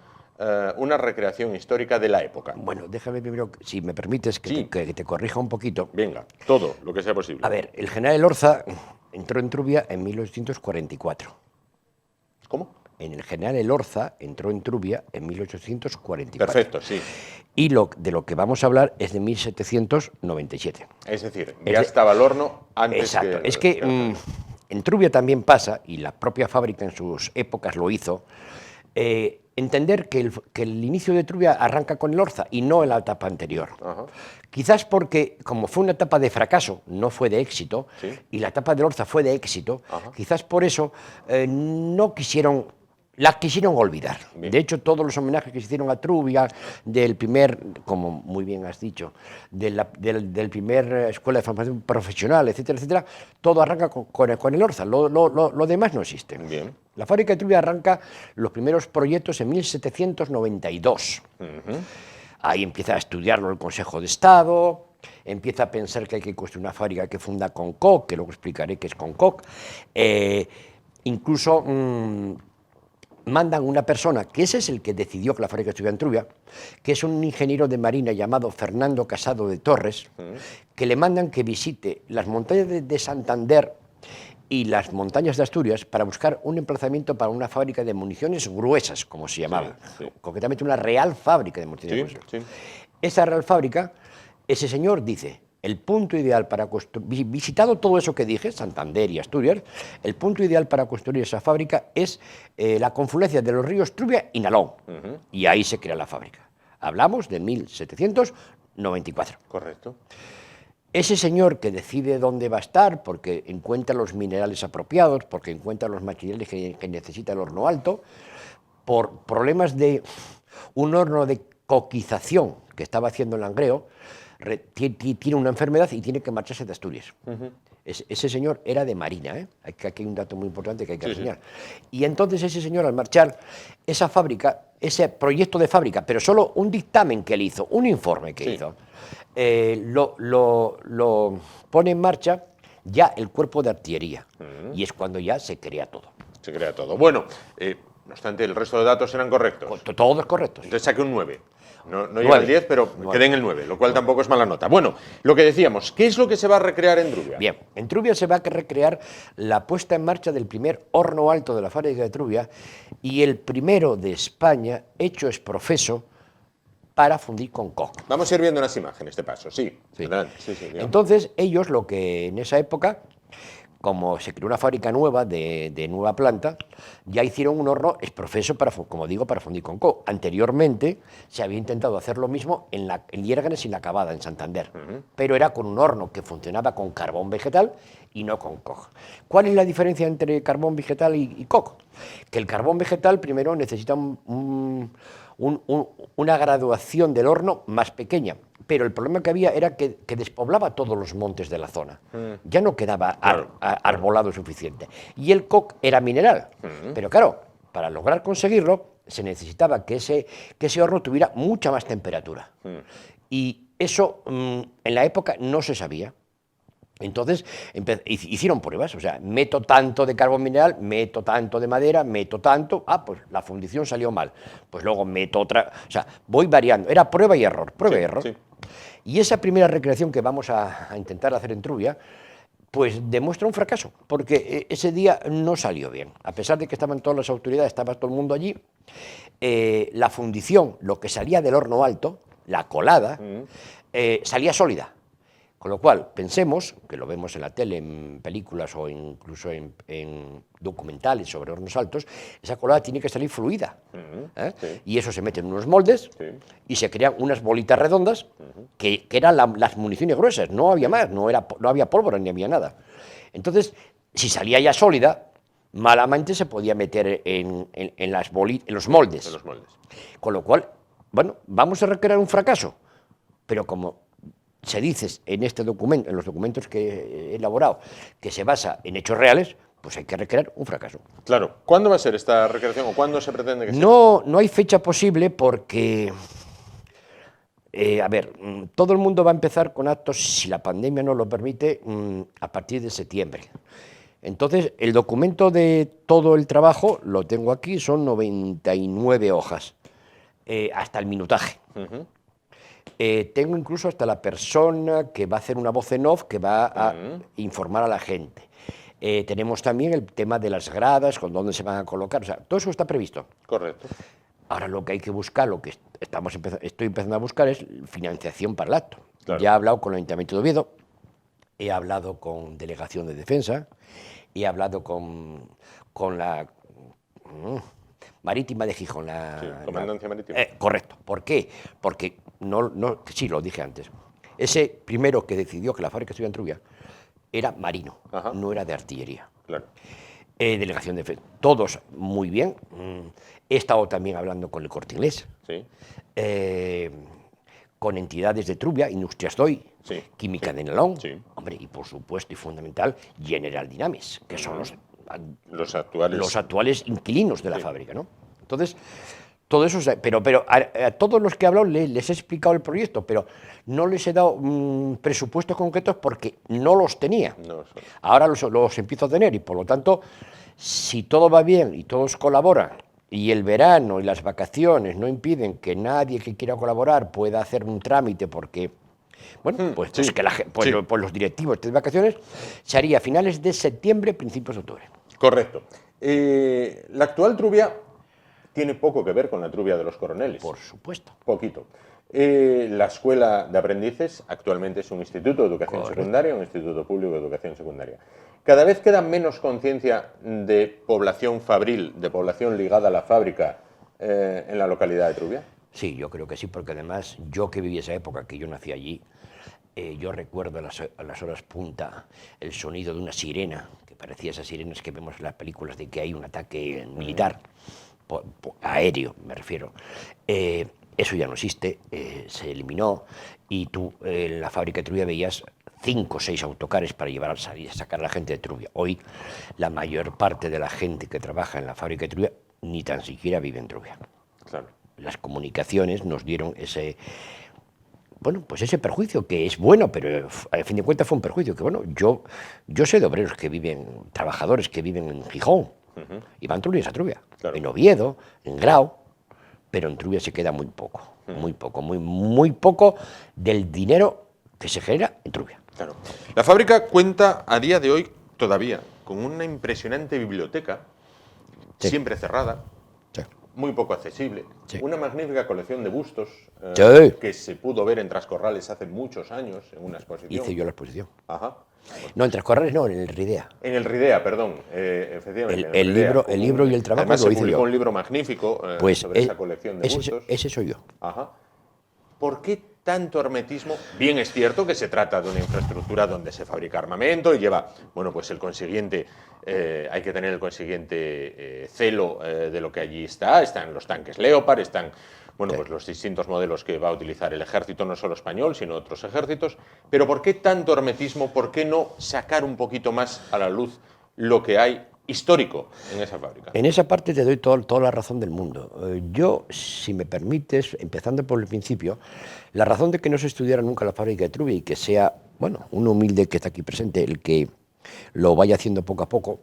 una recreación histórica de la época? Bueno, déjame primero, si me permites, que te corrija un poquito. Venga, todo lo que sea posible. A ver, el general Elorza entró en Trubia en 1844. ¿Cómo? El general Elorza entró en Trubia en 1844. Perfecto, sí. Y de lo que vamos a hablar es de 1797. Es decir, ya estaba el horno antes. Exacto. Es que en Trubia también pasa, y la propia fábrica en sus épocas lo hizo, entender que el inicio de Trubia arranca con el Orza y no en la etapa anterior. Ajá. Quizás porque, como fue una etapa de fracaso, no fue de éxito, Sí. y la etapa del Orza fue de éxito, Ajá. quizás por eso la quisieron olvidar. Bien. De hecho, todos los homenajes que se hicieron a Trubia, del primer, como muy bien has dicho, del primer escuela de formación profesional, etcétera, etcétera, todo arranca con el Orza, lo demás no existe. Bien. La fábrica de Trubia arranca los primeros proyectos en 1792. Ahí empieza a estudiarlo el Consejo de Estado, empieza a pensar que hay que construir una fábrica que funda Concoc, que luego explicaré qué es Concoc. Incluso mandan una persona, que ese es el que decidió que la fábrica estuviera en Trubia, que es un ingeniero de marina llamado Fernando Casado de Torres, que le mandan que visite las montañas de Santander y las montañas de Asturias para buscar un emplazamiento para una fábrica de municiones gruesas, como se llamaba, sí. concretamente una real fábrica de municiones Sí, gruesas. sí. Esa real fábrica, ese señor dice, el punto ideal para construir, visitado todo eso que dije, Santander y Asturias, el punto ideal para construir esa fábrica es la confluencia de los ríos Trubia y Nalón, y ahí se crea la fábrica. Hablamos de 1794. Correcto. Ese señor que decide dónde va a estar, porque encuentra los minerales apropiados, porque encuentra los materiales que necesita el horno alto, por problemas de un horno de coquización que estaba haciendo en Langreo, tiene una enfermedad y tiene que marcharse de Asturias. Ese señor era de Marina, ¿eh? Aquí hay un dato muy importante que hay que enseñar. Y entonces ese señor, al marchar, esa fábrica, ese proyecto de fábrica, pero solo un dictamen que él hizo, un informe que hizo, lo pone en marcha ya el cuerpo de artillería. Y es cuando ya se crea todo. Se crea todo. Bueno, no obstante, el resto de datos eran correctos. Todos correctos. Entonces saqué un 9. No llega al 10, pero quedé en el 9, lo cual tampoco es mala nota. Bueno, lo que decíamos, ¿qué es lo que se va a recrear en Trubia? Bien, en Trubia se va a recrear la puesta en marcha del primer horno alto de la fábrica de Trubia y el primero de España hecho es profeso para fundir con coc. Vamos a ir viendo unas imágenes de paso, sí. Sí. Adelante. Sí, digamos. Entonces, ellos lo que en esa época, como se creó una fábrica nueva de nueva planta, ya hicieron un horno exprofeso para, como digo, para fundir con coc. Anteriormente se había intentado hacer lo mismo en Liérganes y en La Cavada, en Santander, pero era con un horno que funcionaba con carbón vegetal y no con coc. ¿Cuál es la diferencia entre carbón vegetal y coc? Que el carbón vegetal primero necesita una graduación del horno más pequeña, pero el problema que había era que despoblaba todos los montes de la zona. Ya no quedaba arbolado suficiente. Y el coc era mineral. Pero claro, para lograr conseguirlo, se necesitaba que ese horno tuviera mucha más temperatura. Y eso en la época no se sabía. Entonces hicieron pruebas, o sea, meto tanto de carbón mineral, meto tanto de madera, meto tanto, pues la fundición salió mal, pues luego meto otra, o sea, voy variando, era prueba y error, prueba y error. Sí. Y esa primera recreación que vamos a intentar hacer en Trubia, pues demuestra un fracaso, porque ese día no salió bien, a pesar de que estaban todas las autoridades, estaba todo el mundo allí, la fundición, lo que salía del horno alto, la colada, salía sólida. Con lo cual, pensemos, que lo vemos en la tele, en películas o incluso en documentales sobre hornos altos, esa colada tiene que salir fluida. Sí. Y eso se mete en unos moldes y se crean unas bolitas redondas que eran las municiones gruesas, no había más, no había pólvora ni había nada. Entonces, si salía ya sólida, malamente se podía meter en los moldes. En los moldes. Con lo cual, bueno, vamos a recrear un fracaso, pero como se dice en este documento, en los documentos que he elaborado, que se basa en hechos reales, pues hay que recrear un fracaso. Claro. ¿Cuándo va a ser esta recreación o cuándo se pretende que sea? No hay fecha posible porque, todo el mundo va a empezar con actos, si la pandemia no lo permite, a partir de septiembre. Entonces, el documento de todo el trabajo, lo tengo aquí, son 99 hojas, hasta el minutaje. Tengo incluso hasta la persona que va a hacer una voz en off que va a informar a la gente. Tenemos también el tema de las gradas, con dónde se van a colocar, o sea, todo eso está previsto. Correcto. Ahora lo que hay que buscar, lo que estoy empezando a buscar es financiación para el acto. Claro. Ya he hablado con el Ayuntamiento de Oviedo, he hablado con Delegación de Defensa, he hablado con la Marítima de Gijón. Comandancia Marítima. Correcto. ¿Por qué? Porque, sí, lo dije antes, ese primero que decidió que la fábrica estuviera en Trubia era marino, no era de artillería. Claro. Delegación de defensa. Todos muy bien. He estado también hablando con el Corte Inglés, Sí. con entidades de Trubia, Industrias Doy, Sí. Química de Nalón, Sí. hombre, y por supuesto y fundamental, General Dynamics, que son Los actuales inquilinos de la fábrica, ¿no? Entonces, todo eso, pero a todos los que he hablado les he explicado el proyecto, pero no les he dado presupuestos concretos porque no los tenía. No, Ahora los empiezo a tener y, por lo tanto, si todo va bien y todos colaboran y el verano y las vacaciones no impiden que nadie que quiera colaborar pueda hacer un trámite porque, bueno, pues los directivos estén de vacaciones, se haría a finales de septiembre, principios de octubre. Correcto. La actual Trubia tiene poco que ver con la Trubia de los Coroneles. Por supuesto. Poquito. La Escuela de Aprendices actualmente es un instituto de educación secundaria, un instituto público de educación secundaria. ¿Cada vez queda menos conciencia de población fabril, de población ligada a la fábrica en la localidad de Trubia? Sí, yo creo que sí, porque además yo que viví esa época, que yo nací allí, yo recuerdo a las horas punta el sonido de una sirena, que parecía esas sirenas que vemos en las películas de que hay un ataque militar, aéreo me refiero. Eso ya no existe, se eliminó y tú en la fábrica de Trubia veías 5 o 6 autocares para llevar a salir a sacar a la gente de Trubia. Hoy la mayor parte de la gente que trabaja en la fábrica de Trubia ni tan siquiera vive en Trubia. Claro. Las comunicaciones nos dieron ese perjuicio, que es bueno, pero a fin de cuentas fue un perjuicio. Que bueno, yo sé de obreros que viven, trabajadores que viven en Gijón, y van Trubia a Trubia, claro. En Oviedo, en Grau, pero en Trubia se queda muy poco, muy poco del dinero que se genera en Trubia. Claro. La fábrica cuenta a día de hoy todavía con una impresionante biblioteca, siempre cerrada, muy poco accesible, una magnífica colección de bustos que se pudo ver en Trascorrales hace muchos años en una exposición. Hice yo la exposición. Ajá. No, en Trascorrales no, en el Ridea. En el Ridea, perdón, efectivamente. El libro y el trabajo además, lo se hice publicó yo. un libro magnífico Pues sobre esa colección de bustos. Ese soy yo. Ajá. ¿Por qué tanto hermetismo? Bien es cierto que se trata de una infraestructura donde se fabrica armamento y lleva, bueno, pues el consiguiente, hay que tener el consiguiente celo de lo que allí está. Están los tanques Leopard, están, bueno, pues los distintos modelos que va a utilizar el ejército, no solo español, sino otros ejércitos. Pero ¿por qué tanto hermetismo? ¿Por qué no sacar un poquito más a la luz lo que hay histórico en esa fábrica? En esa parte te doy toda la razón del mundo. Yo, si me permites, empezando por el principio, la razón de que no se estudiara nunca la fábrica de Trubia y que sea, bueno, un humilde que está aquí presente, el que lo vaya haciendo poco a poco,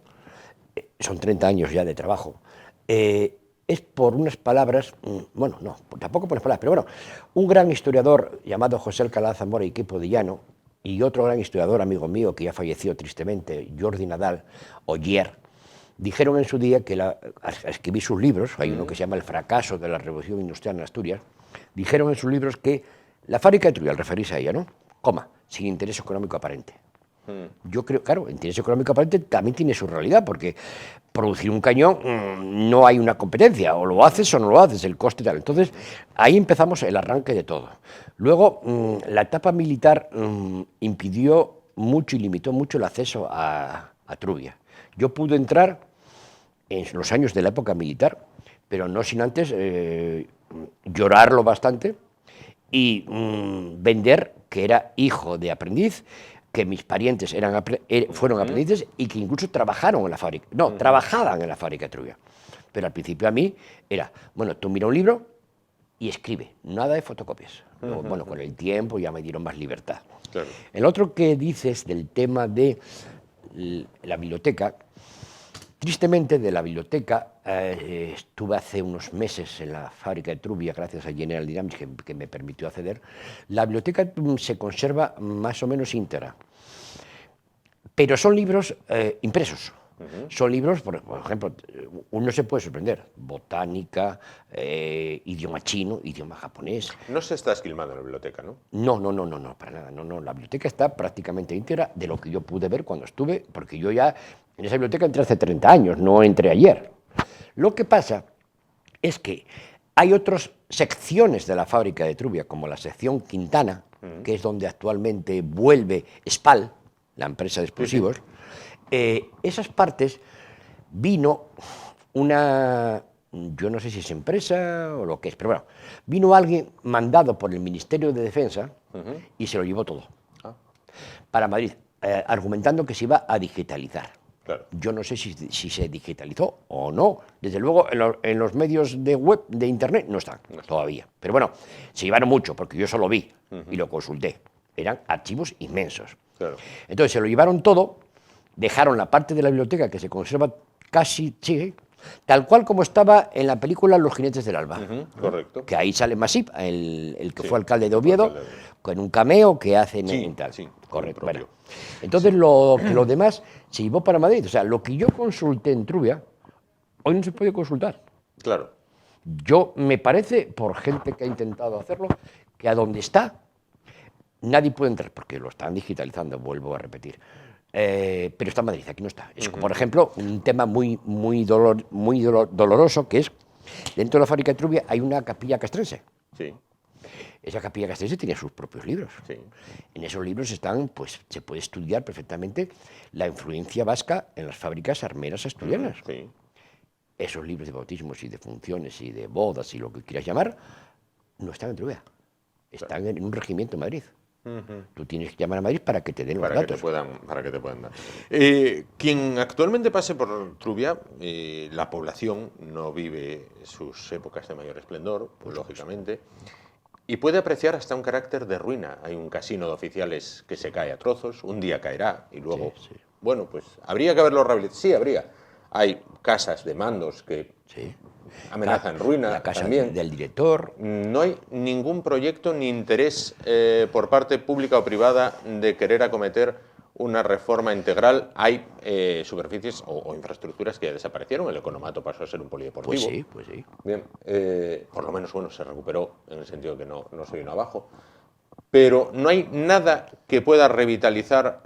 son 30 años ya de trabajo, es por unas palabras, bueno, no, tampoco por unas palabras, pero bueno, un gran historiador llamado José Alcalá Zamora y Quipo de Llano, y otro gran historiador, amigo mío, que ya falleció tristemente, Jordi Nadal, Oyer, dijeron en su día que al escribir sus libros, hay uno que se llama El fracaso de la Revolución Industrial en Asturias, dijeron en sus libros que la fábrica de Trubia, al referirse a ella, ¿no? Sin interés económico aparente. Yo creo, claro, interés económico aparente también tiene su realidad, porque producir un cañón no hay una competencia, o lo haces o no lo haces, el coste y tal. Entonces, ahí empezamos el arranque de todo. Luego, la etapa militar impidió mucho y limitó mucho el acceso a Trubia. Yo pude entrar en los años de la época militar, pero no sin antes llorarlo bastante y vender que era hijo de aprendiz, que mis parientes fueron aprendices y que incluso trabajaron en la fábrica. No, trabajaban en la fábrica de Trubia. Pero al principio a mí era, bueno, tú mira un libro y escribe, nada de fotocopias. Luego, bueno, con el tiempo ya me dieron más libertad. Claro. El otro que dices del tema de la biblioteca, tristemente de la biblioteca, estuve hace unos meses en la fábrica de Trubia, gracias a General Dynamics, que me permitió acceder. La biblioteca se conserva más o menos íntegra, pero son libros impresos. Son libros, por ejemplo, uno se puede sorprender. Botánica, idioma chino, idioma japonés. No se está esquilmando en la biblioteca, ¿no? No, para nada. No. La biblioteca está prácticamente íntegra de lo que yo pude ver cuando estuve, porque yo ya en esa biblioteca entré hace 30 años, no entré ayer. Lo que pasa es que hay otras secciones de la fábrica de Trubia, como la sección Quintana, que es donde actualmente vuelve SPAL, la empresa de explosivos. Esas partes vino una, yo no sé si es empresa o lo que es, pero bueno, vino alguien mandado por el Ministerio de Defensa y se lo llevó todo para Madrid, argumentando que se iba a digitalizar. Claro. Yo no sé si se digitalizó o no. Desde luego, en los medios de web, de internet, no están todavía. Pero bueno, se llevaron mucho, porque yo solo vi y lo consulté. Eran archivos inmensos. Claro. Entonces, se lo llevaron todo, dejaron la parte de la biblioteca que se conserva casi, sí, tal cual como estaba en la película Los jinetes del alba. Correcto. Que ahí sale Masip, el que Sí, fue alcalde de Oviedo, con un cameo que hacen Sí, en tal. sí, Correcto. propio. Bueno, entonces lo demás se llevó para Madrid. O sea, lo que yo consulté en Trubia, hoy no se puede consultar. Claro. Yo me parece, por gente que ha intentado hacerlo, que a donde está nadie puede entrar, porque lo están digitalizando, vuelvo a repetir. Pero está en Madrid, aquí no está. Es, por ejemplo, un tema muy doloroso, que es, dentro de la fábrica de Trubia hay una capilla castrense. Sí. Esa capilla castrense tiene sus propios libros. Sí. En esos libros están, pues, se puede estudiar perfectamente la influencia vasca en las fábricas armeras asturianas. Sí. Esos libros de bautismos y de funciones y de bodas y lo que quieras llamar, no están en Trubia. Están en un regimiento en Madrid. Tú tienes que llamar a Madrid para que te den los datos. Para que te puedan dar. Quien actualmente pase por Trubia, la población no vive sus épocas de mayor esplendor, pues, lógicamente, y puede apreciar hasta un carácter de ruina. Hay un casino de oficiales que se cae a trozos, un día caerá y luego, Sí. bueno, pues habría que haberlo rehabilitado. Sí, habría. Hay casas de mandos que Sí. amenazan ruina La casa también. del director. No hay ningún proyecto ni interés por parte pública o privada de querer acometer una reforma integral. Hay superficies o infraestructuras que ya desaparecieron. El Economato pasó a ser un polideportivo. Pues sí. Bien, por lo menos bueno, se recuperó en el sentido que no se vino abajo. Pero no hay nada que pueda revitalizar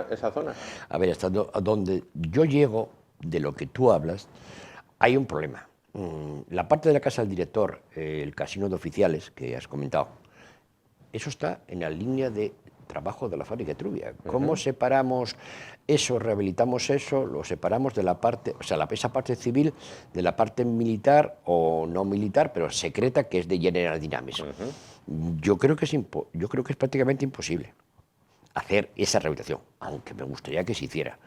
esa zona. A ver, hasta donde yo llego de lo que tú hablas, hay un problema. La parte de la casa del director, el casino de oficiales que has comentado, eso está en la línea de trabajo de la fábrica de Trubia. ¿Cómo separamos eso, rehabilitamos eso, lo separamos de la parte, o sea, esa parte civil de la parte militar o no militar, pero secreta, que es de General Dynamics? Yo creo que es prácticamente imposible hacer esa rehabilitación, aunque me gustaría que se hiciera.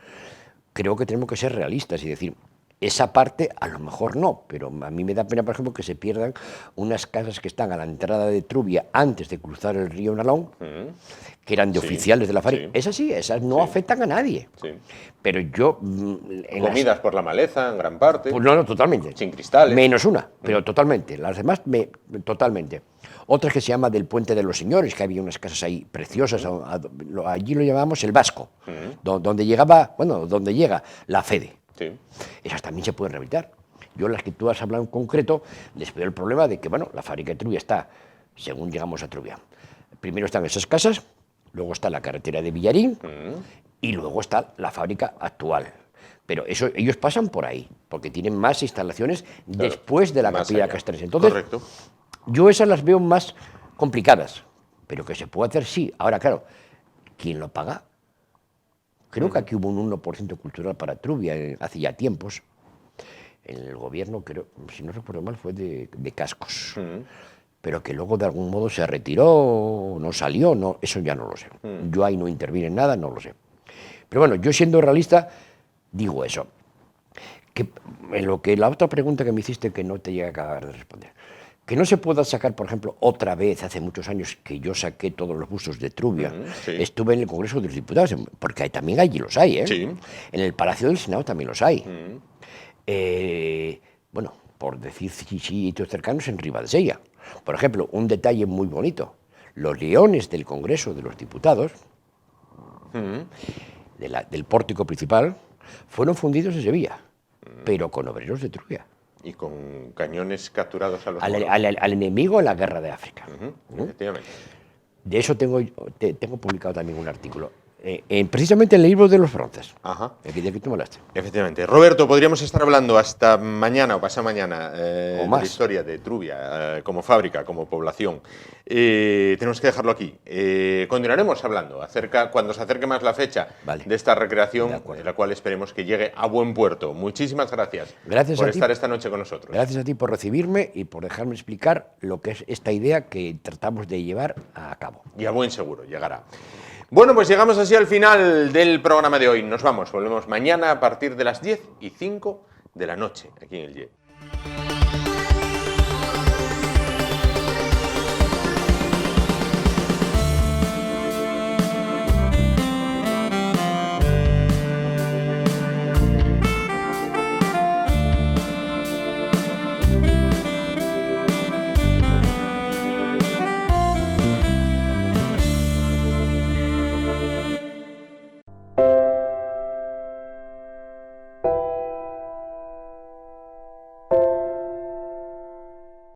Creo que tenemos que ser realistas y decir, esa parte a lo mejor no, pero a mí me da pena, por ejemplo, que se pierdan unas casas que están a la entrada de Trubia antes de cruzar el río Nalón, que eran de oficiales de la fábrica. Sí. Esas no afectan a nadie. Sí. Pero yo... Comidas por la maleza, en gran parte. Pues no, totalmente. Sin cristales. Menos una, pero totalmente. Las demás, totalmente. Otras que se llama del Puente de los Señores, que había unas casas ahí preciosas. Allí lo llamábamos el Vasco, donde llega la Fede. Sí. Esas también se pueden rehabilitar. Yo, las que tú has hablado en concreto, les veo el problema de que, bueno, la fábrica de Trubia está, según llegamos a Trubia, primero están esas casas, luego está la carretera de Villarín y luego está la fábrica actual. Pero ellos pasan por ahí, porque tienen más instalaciones después de la capilla castrense. Entonces, correcto. Yo esas las veo más complicadas, pero que se puede hacer, sí. Ahora, claro, ¿quién lo paga? Creo que aquí hubo un 1% cultural para Trubia hace ya tiempos. En el gobierno, creo, si no recuerdo mal, fue de Cascos. Pero que luego de algún modo se retiró, no salió, no, eso ya no lo sé. Yo ahí no intervine en nada, no lo sé. Pero bueno, yo siendo realista, digo eso. Que en lo que la otra pregunta que me hiciste que no te llega a acabar de responder. Que no se pueda sacar, por ejemplo, otra vez, hace muchos años que yo saqué todos los bustos de Trubia, estuve en el Congreso de los Diputados, porque también allí los hay, ¿eh? Sí. En el Palacio del Senado también los hay. Bueno, por decir sitios cercanos, en Ribadesella. Por ejemplo, un detalle muy bonito, los leones del Congreso de los Diputados, del pórtico principal, fueron fundidos en Sevilla, pero con obreros de Trubia. Y con cañones capturados a los Al enemigo en la guerra de África. Efectivamente. De eso tengo publicado también un artículo. Precisamente en el libro de los bronces. Ajá. Aquí de que tú me hablaste. Efectivamente. Roberto, podríamos estar hablando hasta mañana o pasado mañana de la historia de Trubia como fábrica, como población. Tenemos que dejarlo aquí. Continuaremos hablando cuando se acerque más la fecha de esta recreación, en la cual esperemos que llegue a buen puerto. Muchísimas gracias, por estar esta noche con nosotros. Gracias a ti por recibirme y por dejarme explicar lo que es esta idea que tratamos de llevar a cabo. Y a buen seguro llegará. Bueno, pues llegamos así al final del programa de hoy. Nos vamos, volvemos mañana a partir de las 10:05 de la noche, aquí en el YE.